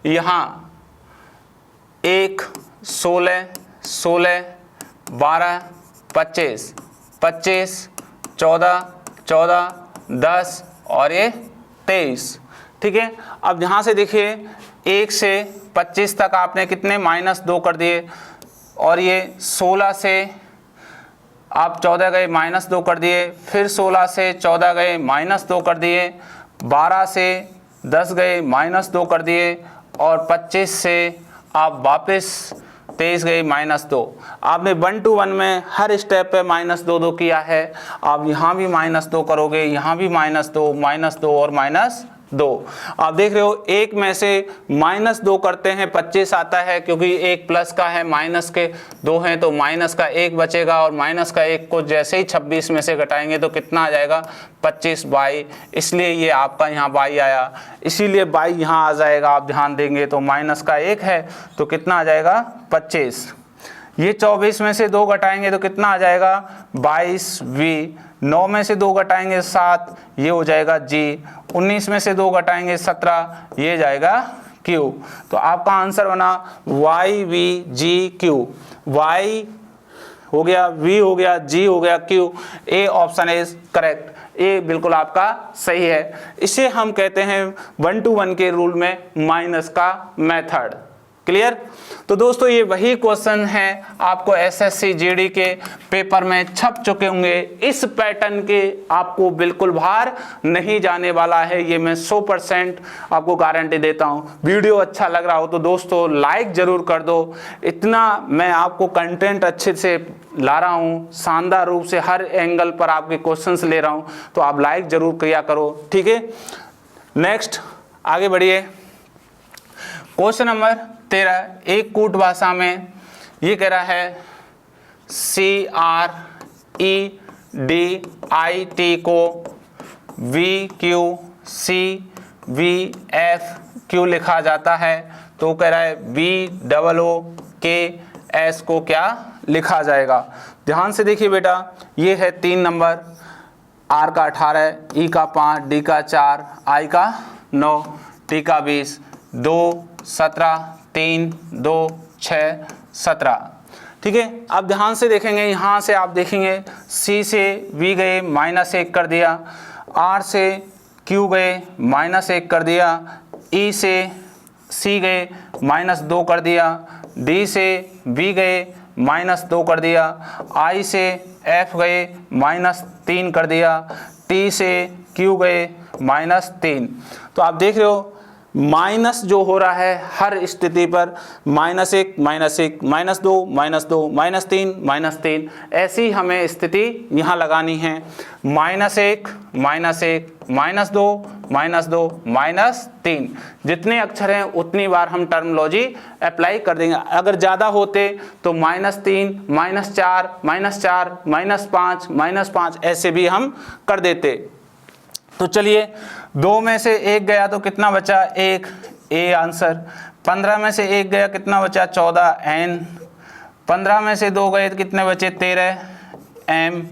यहाँ 1 16 16 12 25 25 14 14 10 और ये 23। ठीक है, अब यहाँ से देखिए 1 से 25 तक आपने कितने -2 कर दिए, और ये 16 से आप 14 गए -2 कर दिए, फिर 16 से 14 गए -2 कर दिए, 12 से 10 गए -2 कर दिए, और 25 से आप वापस 23 गए -2। आपने 1 to 1 में हर स्टेप पे -2 किया है। आप यहाँ भी -2 करोगे, यहाँ भी -2 और -2। आप देख रहे हो, एक में से -2 करते हैं 25 आता है, क्योंकि एक प्लस का है, माइनस के 2 हैं तो माइनस का 1 बचेगा, और माइनस का 1 को जैसे ही 26 में से घटाएंगे तो कितना आ जाएगा? 25/, इसलिए ये आपका यहाँ बाई आया, इसीलिए बाई यहाँ आ जाएगा। आप ध्यान देंगे तो माइनस का 1 है तो कितना आ जाएगा? 25। ये 24 में से 2 घटाएंगे तो कितना आ जाएगा? 22V। 9 में से 2 घटाएंगे 7, ये हो जाएगा G। 19 में से 2 घटाएंगे 17, ये जाएगा Q। तो आपका आंसर बना YVGQ। Y हो गया, V हो गया, G हो गया, Q। A option is correct. A बिल्कुल आपका सही है। इसे हम कहते हैं 1 to 1 के रूल में माइनस का मेथड। क्लियर? तो दोस्तों, ये वही क्वेश्चन है आपको एसएससी जीडी के पेपर में छप चुके होंगे। इस पैटर्न के आपको बिल्कुल बाहर नहीं जाने वाला है, ये मैं 100% आपको गारंटी देता हूँ। वीडियो अच्छा लग रहा हो तो दोस्तों लाइक जरूर कर दो। इतना मैं आपको कंटेंट अच्छे से ला रहा हूँ, शानदार रूप से हर एंगल पर आपके क्वेश्चंस ले रहा हूँ, तो आप लाइक जरूर किया करो। ठीक है, नेक्स्ट आगे बढ़िए। क्वेश्चन नंबर 13, एक कूट भाषा में ये कह रहा है CREDIT को VQCVFQ लिखा जाता है, तो कह रहा है BOOKS को क्या लिखा जाएगा? ध्यान से देखिए बेटा, ये है 3 नंबर, R का 18, E का 5, D का 4, I का 9, T का 20, 2 17, 3 2 6 17। ठीक है, अब ध्यान से देखेंगे, यहाँ से आप देखेंगे C से V गए -1 कर दिया, R से Q गए -1 कर दिया, E से C गए -2 कर दिया, D से B गए -2 कर दिया, I से F गए -3 कर दिया, T से Q गए -3। तो आप देख रहे हो माइनस जो हो रहा है हर स्थिति पर -1 -1 -2 -2 -3 ऐसी हमें स्थिति यहाँ लगानी है। -1 -1 -2 -3 जितने अक्षर हैं उतनी बार हम टर्मिनोलॉजी अप्लाई कर देंगे। अगर ज़्यादा होते तो -3 -4 -4 -5 -5 ऐसे भी हम कर देते। तो चलिए, 2 में से 1 गया तो कितना बचा? 1, ए आंसर। 15 में से 1 गया कितना बचा 14 n, 15 में से 2 गए तो कितने बचे 13 m,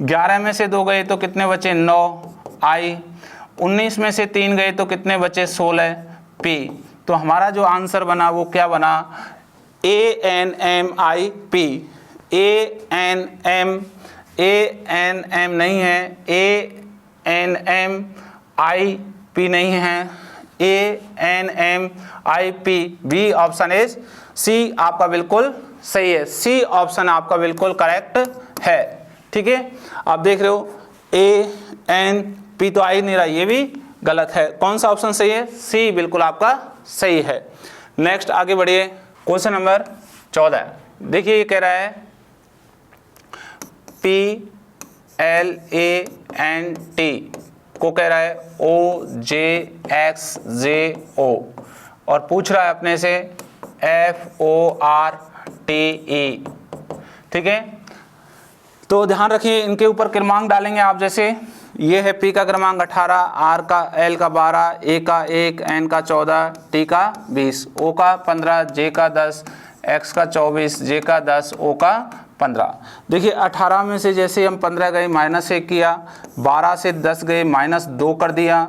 11 में से 2 गए तो कितने बचे 9 i, 19 में से 3 गए तो कितने बचे 16 p। तो हमारा जो आंसर बना वो क्या बना ANMIP। ANM नहीं है, ANMIP नहीं है, ANMIP। B option is C आपका बिल्कुल सही है, सी ऑप्शन आपका बिल्कुल करेक्ट है। ठीक है, आप देख रहे हो ANP तो आ ही नहीं रहा, ये भी गलत है। कौन सा ऑप्शन सही है? सी बिल्कुल आपका सही है। नेक्स्ट आगे बढ़िए, क्वेश्चन नंबर 14। देखिए ये कह रहा है PLANT को कह रहा है OJXJO और पूछ रहा है अपने से FORTE। ठीक है, तो ध्यान रखिए इनके ऊपर क्रमांक डालेंगे आप। जैसे ये है P का क्रमांक 18, R का L का 12, A का 1, N का 14, T का 20, O का 15, J का 10, X का 24, J का 10, O का 15। देखिए 18 में से जैसे हम 15 गए -1 किया, 12 से 10 गए -2 कर दिया,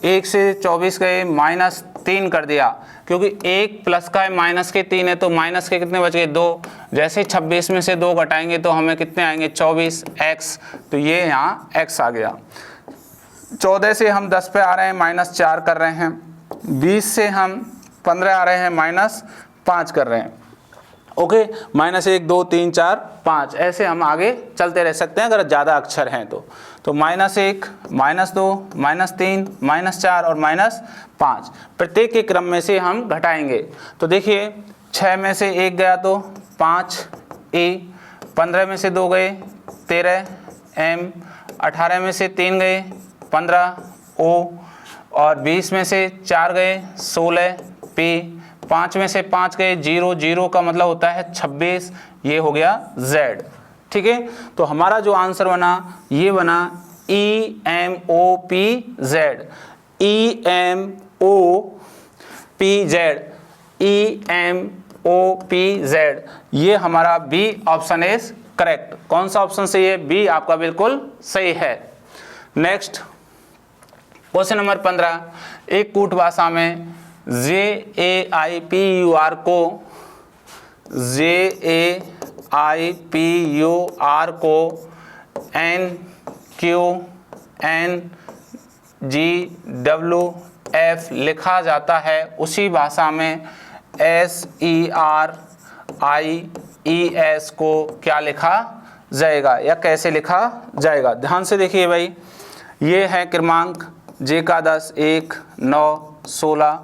1 से 24 गए -3 कर दिया, क्योंकि 1 प्लस का है माइनस के 3 है तो माइनस के कितने बच गए 2। जैसे 26 में से 2 घटाएंगे तो हमें कितने आएंगे 24 x, तो ये यहाँ x आ गया। 14 से हम 10 पे आ रहे हैं -4 कर रहे हैं, 20 से हम 15 आ रहे हैं -5 कर रहे हैं। ओके, -1 2 3 4 5 ऐसे हम आगे चलते रह सकते हैं अगर ज़्यादा अक्षर हैं तो -1 -2 -3 -4 और -5 प्रत्येक के क्रम में से हम घटाएंगे। तो देखिए 6 में से 1 गया तो 5 e, 15 में से 2 गए 13 m, 18 में से 3 गए 15 o और 20 में से 4 गए 16 p, 5 में से 5 गए 0, 0 का मतलब होता है 26, ये हो गया z। ठीक है, तो हमारा जो आंसर बना ये बना EMOPZ, EMOPZ, ये हमारा बी ऑप्शन इज करेक्ट। कौन सा ऑप्शन सही है? बी आपका बिल्कुल सही है। नेक्स्ट क्वेश्चन नंबर 15, एक कूट भाषा में JAIPUR को NQNGWF लिखा जाता है, उसी भाषा में SERIES को क्या लिखा जाएगा या कैसे लिखा जाएगा? ध्यान से देखिए भाई, ये है क्रमांक J का 10, 1, 9, 16,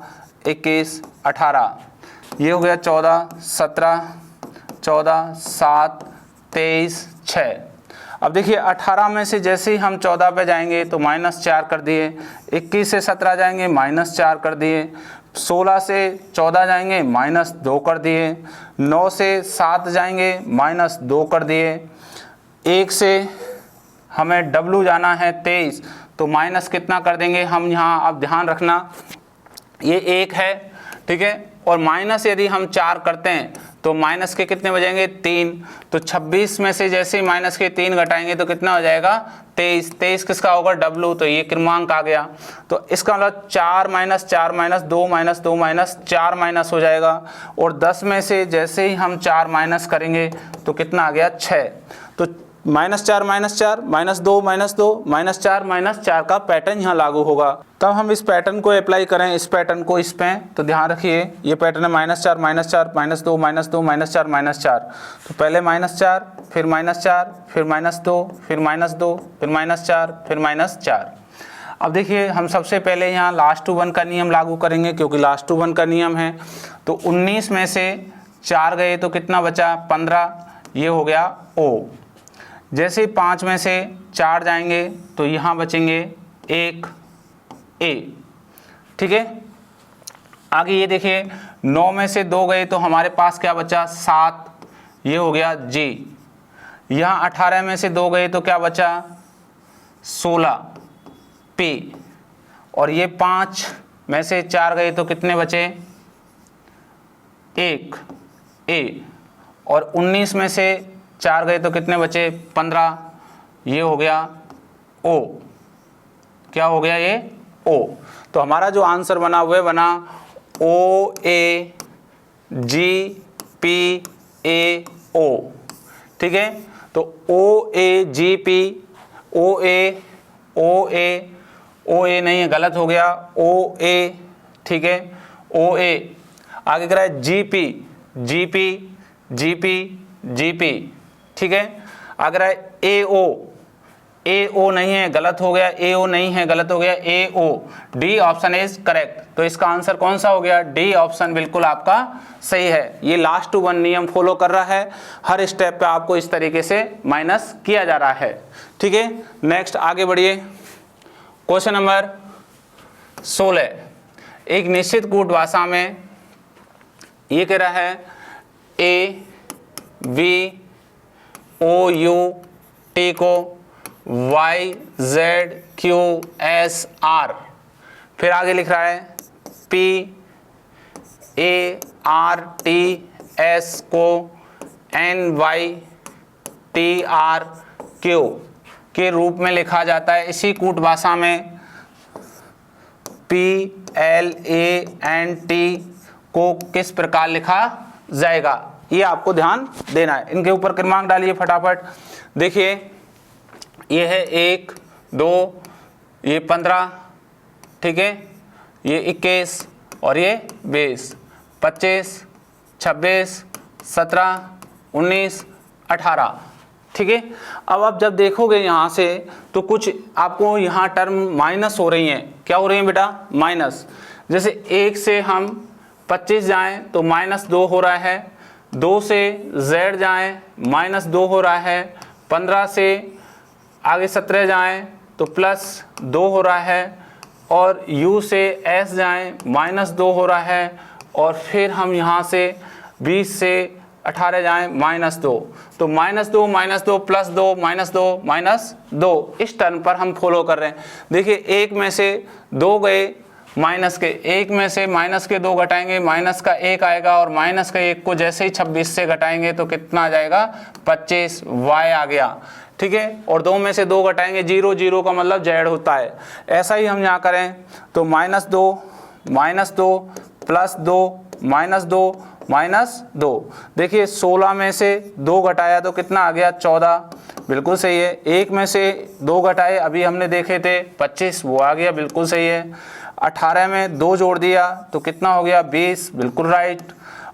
21, 18, ये हो गया 14, 17, 14, 7, 23, 6। अब देखिए 18 में से जैसे ही हम 14 पे जाएंगे तो -4 कर दिए, 21 से 17 जाएंगे -4 कर दिए, 16 से 14 जाएंगे -2 कर दिए, 9 से 7 जाएंगे -2 कर दिए, 1 से हमें W जाना है 23 तो माइनस कितना कर देंगे हम यहाँ। अब ध्यान रखना ये 1 है, ठीक है, और माइनस यदि हम 4 करते हैं तो माइनस के कितने बचेंगे 3, तो 26 में से जैसे ही माइनस के 3 घटाएंगे तो कितना हो जाएगा 23। 23 किसका होगा W, तो ये क्रमांक आ गया। तो इसका मतलब 4 - 4 - 2 - 2 - 4 माइनस हो जाएगा, और 10 में से जैसे ही हम 4 माइनस करेंगे तो कितना आ गया 6। तो -4 - 4 -2 -2 -4 -4 का पैटर्न यहाँ लागू होगा। तब हम इस पैटर्न को अप्लाई करें, इस पैटर्न को इस पे, तो ध्यान रखिए ये पैटर्न है -4 -4 -2 -2 -4 -4। तो पहले -4 फिर -4 फिर -2 फिर -2 फिर -4 फिर -4। अब देखिए हम सबसे पहले यहाँ लास्ट टू 1 का नियम लागू करेंगे, क्योंकि लास्ट टू 1 का नियम है। तो 19 में से 4 गए तो कितना बचा 15, ये हो गया O। जैसे ही 5 में से 4 जाएंगे तो यहाँ बचेंगे 1 A। ठीक है, आगे ये देखिए 9 में से 2 गए तो हमारे पास क्या बचा 7, ये हो गया G। यहाँ 18 में से 2 गए तो क्या बचा 16 P, और ये 5 में से 4 गए तो कितने बचे 1 ए, और 19 में से 4 गए तो कितने बचे? 15। ये हो गया ओ। क्या हो गया ये? ओ। तो हमारा जो आंसर बना वह बना ओ ए जी पी ए ओ। ठीक है, तो ओ ए जी पी, ओ ए नहीं है, गलत हो गया, ओ ए। ठीक है, ओ ए। आगे कह रहा है G P, G P, G P, G P. ठीक है, अगर है ए ओ नहीं है, गलत हो गया, ए ओ नहीं है, गलत हो गया, A O. D option is correct. तो इसका आंसर कौन सा हो गया? डी ऑप्शन बिल्कुल आपका सही है। ये लास्ट टू वन नियम फॉलो कर रहा है, हर स्टेप पे आपको इस तरीके से माइनस किया जा रहा है। ठीक है, नेक्स्ट आगे बढ़िए। Question number 16। एक निश्चित कूट भाषा में ये कह रहा है A V O U T को Y Z Q S R, फिर आगे लिख रहा है P A R T S को N Y T R Q के रूप में लिखा जाता है। इसी कूट भाषा में P L A N T को किस प्रकार लिखा जाएगा, ये आपको ध्यान देना है। इनके ऊपर क्रमांक डालिए फटाफट। देखिए, ये है 1 2, ये 15, ठीक है, ये 21 और ये 20, 25 26 17 19 18। ठीक है, अब आप जब देखोगे यहाँ से तो कुछ आपको यहाँ टर्म माइनस हो रही हैं। क्या हो रही हैं बेटा? माइनस। जैसे 1 से हम 25 जाएं तो -2 हो रहा है, 2 से z जाएं -2 हो रहा है, 15 से आगे 17 जाएं तो +2 हो रहा है, और u से s जाएं -2 हो रहा है, और फिर हम यहाँ से 20 से 18 जाएं -2। तो -2 -2 +2 -2 -2 इस टर्म पर हम फॉलो कर रहे हैं। देखिए, 1 में से 2 गए माइनस के, 1 में से माइनस के 2 घटाएंगे, माइनस का 1 आएगा, और माइनस का 1 को जैसे ही 26 से घटाएंगे तो कितना आ जाएगा? 25 y आ गया। ठीक है, और 2 में से 2 घटाएंगे, 0 0 का मतलब z होता है। ऐसा ही हम यहाँ करें तो -2 -2 +2 -2 देखिए, 16 में से 2 घटाया तो कितना आ गया? 14, बिल्कुल सही है। 1 में से 2 घटाए, अभी हमने देखे थे 25, वो आ गया, बिल्कुल सही है। 18 में 2 जोड़ दिया तो कितना हो गया? 20, बिल्कुल राइट।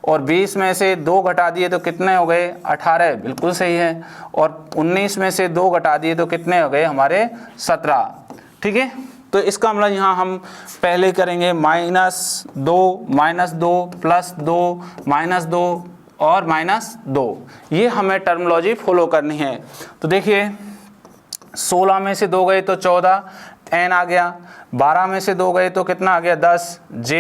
और 20 में से 2 घटा दिए तो कितने हो गए? 18, बिल्कुल सही है। और 19 में से 2 घटा दिए तो कितने हो गए हमारे? 17। ठीक है, तो इसका मतलब यहाँ हम पहले करेंगे -2 -2 +2 -2 और -2। ये हमें टर्मिनोलॉजी फॉलो करनी है। तो देखिए, 16 में से 2 गए तो 14 n आ गया, 12 में से 2 गए तो कितना आ गया? 10 j,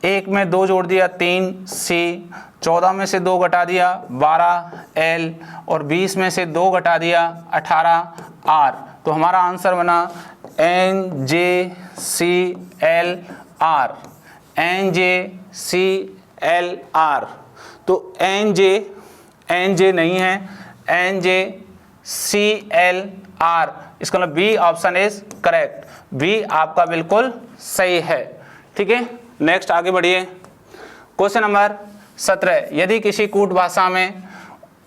1 में 2 जोड़ दिया 3 c, 14 में से 2 घटा दिया 12 l, और 20 में से 2 घटा दिया 18 r। तो हमारा आंसर बना n j c l r, n j c l r। तो n j नहीं है, n j c l r, इसका मतलब B option is correct. B आपका बिल्कुल सही है। ठीक है, नेक्स्ट आगे बढ़िए। Question number 17। यदि किसी कूट भाषा में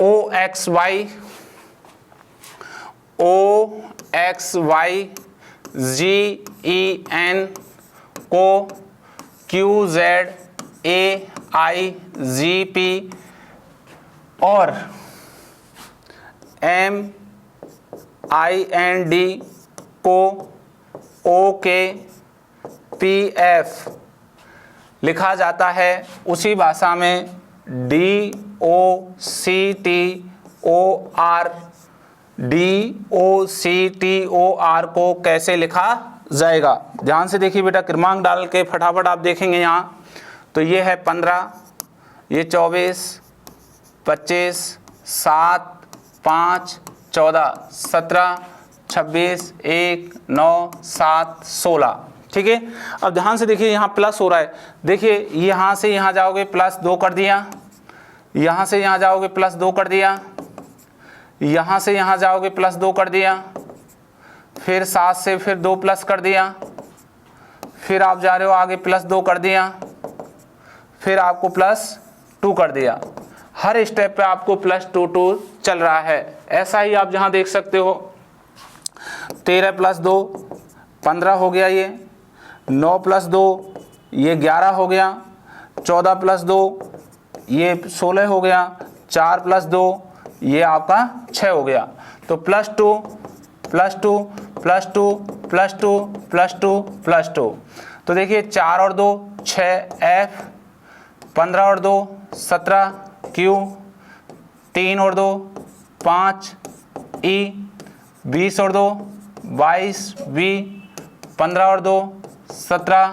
OXY GEN को QZ AIGP और MIND को OKPF लिखा जाता है, उसी भाषा में DOCTOR को कैसे लिखा जाएगा? ध्यान से देखिए बेटा, क्रमांक डाल के फटाफट आप देखेंगे यहाँ। तो ये है 15, ये 24, 25, 7, 5, 14, 17, 26, 1, 9, 7, 16। ठीक है। अब ध्यान से देखिए यहाँ प्लस हो रहा है, देखिए यहाँ से यहाँ जाओगे प्लस 2 कर दिया, यहाँ से यहाँ जाओगे प्लस 2 कर दिया, यहाँ से यहाँ जाओगे प्लस 2 कर दिया, फिर 7 से फिर 2 प्लस कर दिया, फिर आप जा रहे हो आगे प्लस 2 कर दिया, फिर आपको प्लस 2 कर दिया। हर स्टेप पे आपको प्लस 2 चल रहा है। ऐसा ही आप जहाँ देख सकते हो 13 प्लस 2 15 हो गया, ये 9 प्लस 2 ये 11 हो गया, 14 प्लस 2 ये 16 हो गया, 4 प्लस 2 ये आपका 6 हो गया। तो plus 2 plus 2 plus 2 plus 2 plus 2 plus 2। तो देखिए 4 और 2 6 F, 15 और 2 17 Q, 3 और 2 5 E, 20 और 2 22 V, 15 और 2 17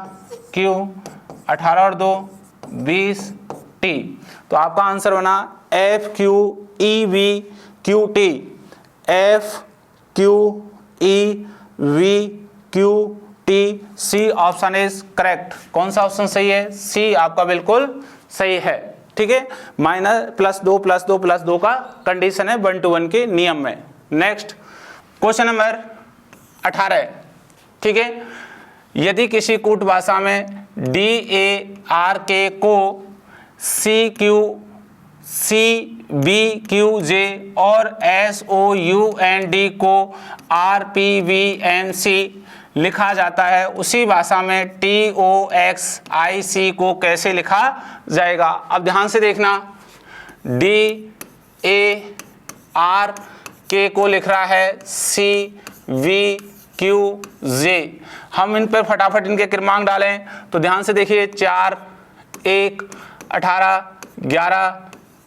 Q, 18 और 2 20 T। तो आपका आंसर बना F Q E V Q T। F Q E V Q T, C option is correct. कौन सा ऑप्शन सही है? C आपका बिल्कुल सही है। ठीक है, माइनस प्लस 2 प्लस 2 प्लस 2 का कंडीशन है 1 to 1 के नियम में। Next question number 18। ठीक है, यदि किसी कूट भाषा में DARK को CBQJ और SOUND को RPVMC लिखा जाता है, उसी भाषा में TOXIC को कैसे लिखा जाएगा? अब ध्यान से देखना, DARK को लिख रहा है CBQJ। हम इन पर फटाफट इनके क्रमांक डालें तो ध्यान से देखिए 4 1 18 11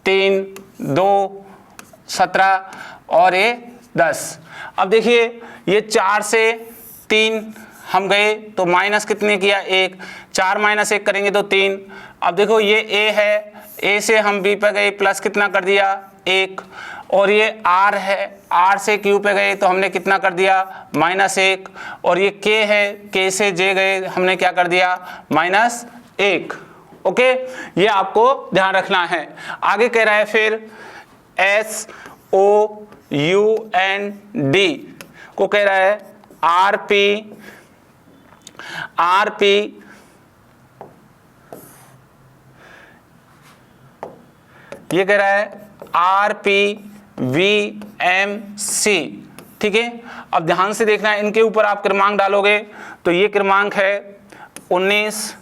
3 2 17 और ये 10। अब देखिए ये 4 से 3 हम गए तो माइनस कितने किया? 1। 4 माइनस 1 करेंगे तो 3। अब देखो ये A है, A से हम B पे गए प्लस कितना कर दिया? 1। और ये R है, R से Q पे गए तो हमने कितना कर दिया? -1। और ये K है, K से J गए हमने क्या कर दिया? -1। ओके, ये आपको ध्यान रखना है। आगे कह रहा है फिर SOUND को कह रहा है RP ये कह रहा है RPVMC। ठीक है, अब ध्यान से देखना है, इनके ऊपर आप क्रमांक डालोगे तो ये क्रमांक है 19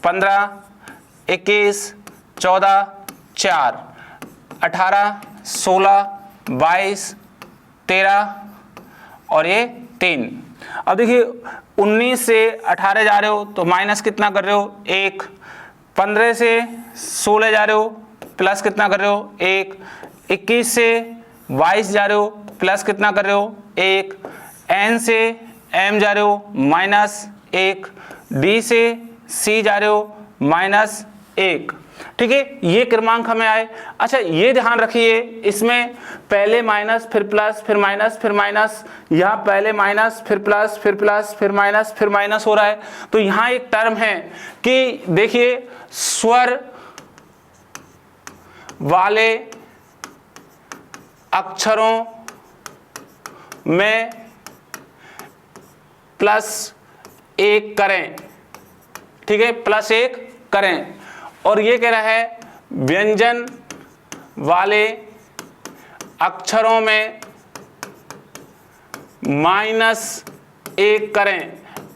15 21 14 4 18 16 22 13 और ये 3। अब देखिए 19 से 18 जा रहे हो तो माइनस कितना कर रहे हो? 1। 15 से 16 जा रहे हो प्लस कितना कर रहे हो? 1। 21 से 22 जा रहे हो प्लस कितना कर रहे हो? 1। N से M जा रहे हो -1। D से C जा रहे हो -1। ठीक है, ये क्रमांक हमें आए। अच्छा ये ध्यान रखिए, इसमें पहले माइनस फिर प्लस फिर माइनस फिर माइनस, यहाँ पहले माइनस फिर प्लस फिर प्लस फिर माइनस हो रहा है। तो यहाँ एक टर्म है कि देखिए स्वर वाले अक्षरों में +1 करें। ठीक है, +1 करें। और ये कह रहा है व्यंजन वाले अक्षरों में -1 करें।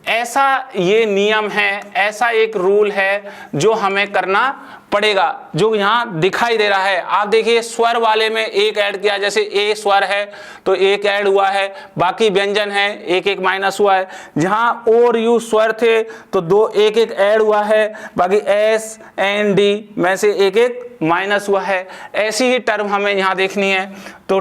ऐसा ये नियम है, ऐसा एक रूल है जो हमें करना पड़ेगा, जो यहाँ दिखाई दे रहा है। आप देखिए स्वर वाले में 1 ऐड किया, जैसे ए स्वर है तो 1 ऐड हुआ है, बाकी व्यंजन है 1 माइनस हुआ है। जहाँ ओ और यू स्वर थे तो 2 1 ऐड हुआ है, बाकी एस एन डी में से 1 माइनस हुआ है। ऐसी ही टर्म हमें यहाँ देखनी है। तो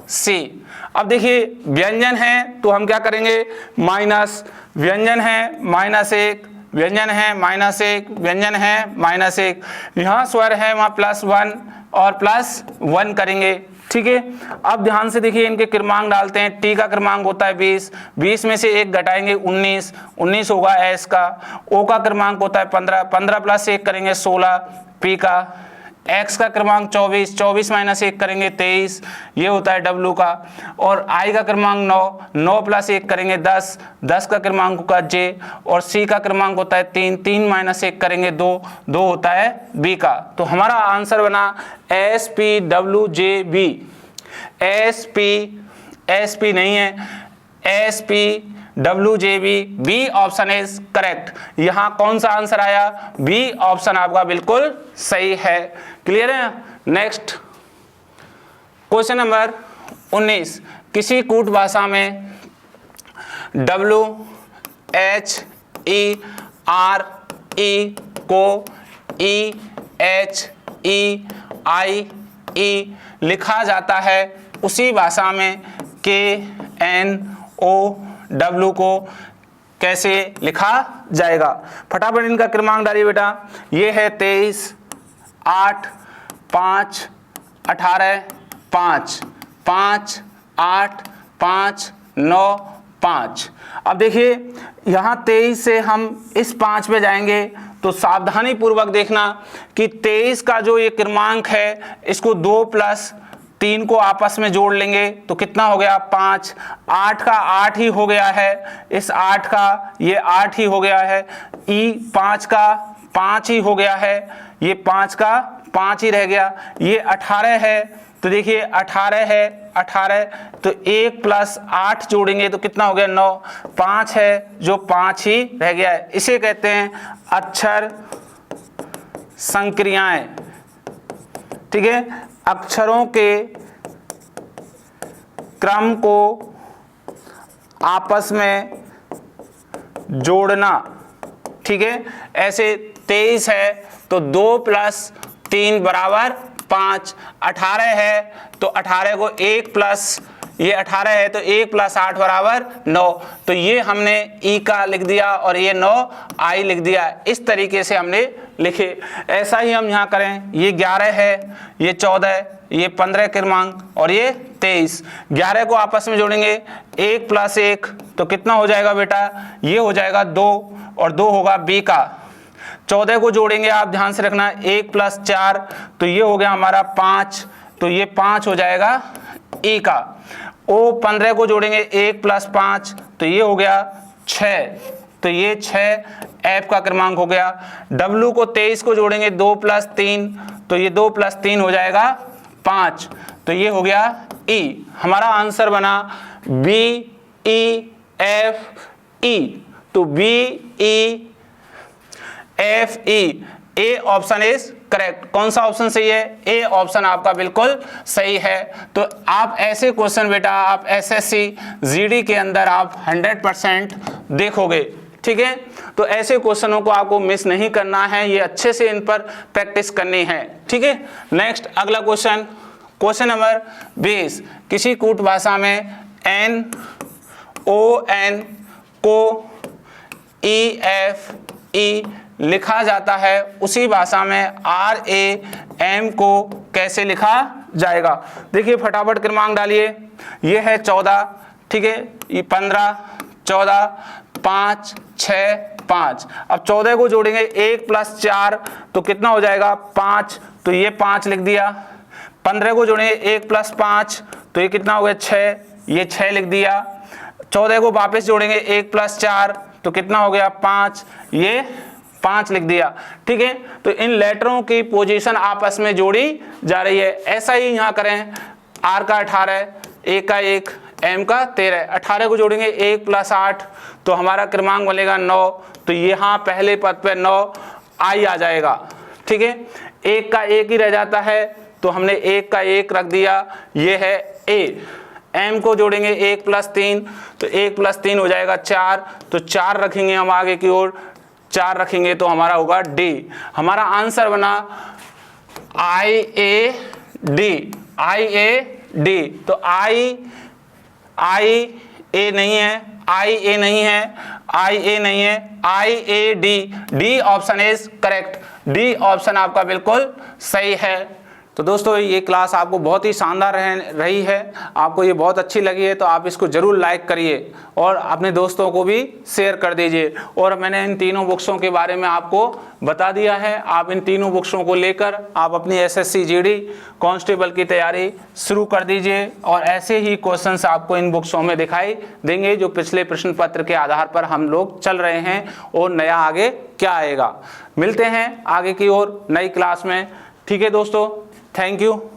TOXIC। अब देखिए व्यंजन है तो हम क्या करेंगे? माइनस, व्यंजन है -1, व्यंजन है -1, व्यंजन है -1। यहाँ स्वर है वहाँ +1 और +1 करेंगे। ठीक है। अब ध्यान से देखिए, इनके क्रमांक डालते हैं। टी का क्रमांक होता है 20, 20 में से 1 घटाएंगे 19, 19 होगा एस का। ओ का क्रमांक होता है 15, 15 प्लस 1 करेंगे 16 पी का। एक्स का क्रमांक 24, 24 माइनस 1 करेंगे 23, ये होता है डब्लू का। और आई का क्रमांक 9, 9 प्लस 1 करेंगे 10, 10 का क्रमांक होगा जे। और सी का क्रमांक होता है 3, 3 माइनस 1 करेंगे 2, 2 होता है बी का। तो हमारा आंसर बना S P W J B. S P नहीं है, S P W J B option is correct. यहां कौन सा आंसर आया? बी ऑप्शन आपका बिल्कुल सही है। क्लियर है? नेक्स्ट क्वेश्चन नंबर 19, किसी कूट भाषा में W H E R E को ई एच ई आई ई लिखा जाता है, उसी भाषा में के एन ओ डब्ल्यू को कैसे लिखा जाएगा? फटाफट इनका क्रमांक डालिए बेटा। ये है 23, 8, 5, 18, 5, 5, 8, 5, 9, 5। अब देखिए यहाँ 23 से हम इस 5 पे जाएंगे तो सावधानी पूर्वक देखना कि 23 का जो ये क्रमांक है इसको 2 प्लस 3 को आपस में जोड़ लेंगे तो कितना हो गया? 5। 8 का 8 ही हो गया है, इस 8 का ये 8 ही हो गया है। ई 5 का 5 ही हो गया है, ये 5 का 5 ही रह गया। ये 18 है तो देखिए 18 है, 18 तो 1 प्लस 8 जोड़ेंगे तो कितना हो गया? 9। 5 है जो 5 ही रह गया है। इसे कहते हैं अक्षर संक्रियाएं। ठीक है, अक्षरों के क्रम को आपस में जोड़ना। ठीक है, ऐसे 23 है तो 2 प्लस 3 बराबर 5। 18 है तो 18 को 1 प्लस, ये 18 है तो 1 प्लस 8 बराबर 9। तो ये हमने ई का लिख दिया और ये 9 आई लिख दिया। इस तरीके से हमने लिखे। ऐसा ही हम यहाँ करें। ये 11 है, ये 14, ये 15 क्रमांक और ये 23। 11 को आपस में जोड़ेंगे 1 प्लस 1 तो कितना हो जाएगा बेटा? ये हो जाएगा 2 और 2 होगा बी का। 14 को जोड़ेंगे, आप ध्यान से रखना, 1 प्लस 4 तो ये हो गया हमारा 5, तो ये 5 हो जाएगा ई का। ओ 15 को जोड़ेंगे 1 प्लस 5 तो ये हो गया 6, तो ये 6 एफ का क्रमांक हो गया। डब्ल्यू को 23 को जोड़ेंगे 2 प्लस 3 तो ये 2 प्लस 3 हो जाएगा 5, तो ये हो गया ई। हमारा आंसर बना बी ई एफ ई। तो B E F E, A option is correct. कौन सा ऑप्शन सही है? ए ऑप्शन आपका बिल्कुल सही है। तो आप ऐसे क्वेश्चन बेटा आप एसएससी जीडी के अंदर आप 100% देखोगे। ठीक है, तो ऐसे क्वेश्चनों को आपको मिस नहीं करना है, ये अच्छे से इन पर प्रैक्टिस करनी है। ठीक है, नेक्स्ट अगला क्वेश्चन, क्वेश्चन नंबर 20, किसी कूट भाषा में एन ओ एन को ई एफ ई लिखा जाता है, उसी भाषा में आर ए एम को कैसे लिखा जाएगा? देखिए फटाफट क्रमांक डालिए। ये है 14, ठीक है, ये 15, 14, 5, 6, 5। अब 14 को जोड़ेंगे 1 प्लस 4 तो कितना हो जाएगा? 5, तो ये 5 लिख दिया। 15 को जोड़ेंगे 1 प्लस 5 तो ये कितना हो गया? 6, ये 6 लिख दिया। 14 को वापस जोड़ेंगे 1 प्लस 4 तो कितना हो गया? 5, ये 5 लिख दिया। ठीक है, तो इन लेटरों की पोजीशन आपस में जोड़ी जा रही है। ऐसा ही यहाँ करें। आर का 18, ए का 1, एम का 13। 18 को जोड़ेंगे 1 प्लस 8 तो हमारा क्रमांक बनेगा 9, तो यहाँ पहले पद पे 9 आई आ जाएगा। ठीक है, 1 का 1 ही रह जाता है तो हमने 1 का 1 रख दिया, ये है ए। एम को जोड़ेंगे 1 प्लस 3 तो 1 प्लस 3 हो जाएगा 4, तो 4 रखेंगे हम आगे की ओर, 4 रखेंगे तो हमारा होगा डी। हमारा आंसर बना आई A D, I A D. तो आई ए नहीं है, आई ए नहीं है, आई ए नहीं है, I A D, D option is correct. D option आपका बिल्कुल सही है। तो दोस्तों ये क्लास आपको बहुत ही शानदार रही है, आपको ये बहुत अच्छी लगी है तो आप इसको ज़रूर लाइक करिए और अपने दोस्तों को भी शेयर कर दीजिए। और मैंने इन तीनों बुक्सों के बारे में आपको बता दिया है, आप इन तीनों बुक्सों को लेकर आप अपनी एसएससी जीडी कांस्टेबल की तैयारी शुरू कर दीजिए और ऐसे ही क्वेश्चंस आपको इन बुक्सों में दिखाई देंगे जो पिछले प्रश्न पत्र के आधार पर हम लोग चल रहे हैं और नया आगे क्या आएगा। मिलते हैं आगे की ओर नई क्लास में। ठीक है दोस्तों, थैंक यू।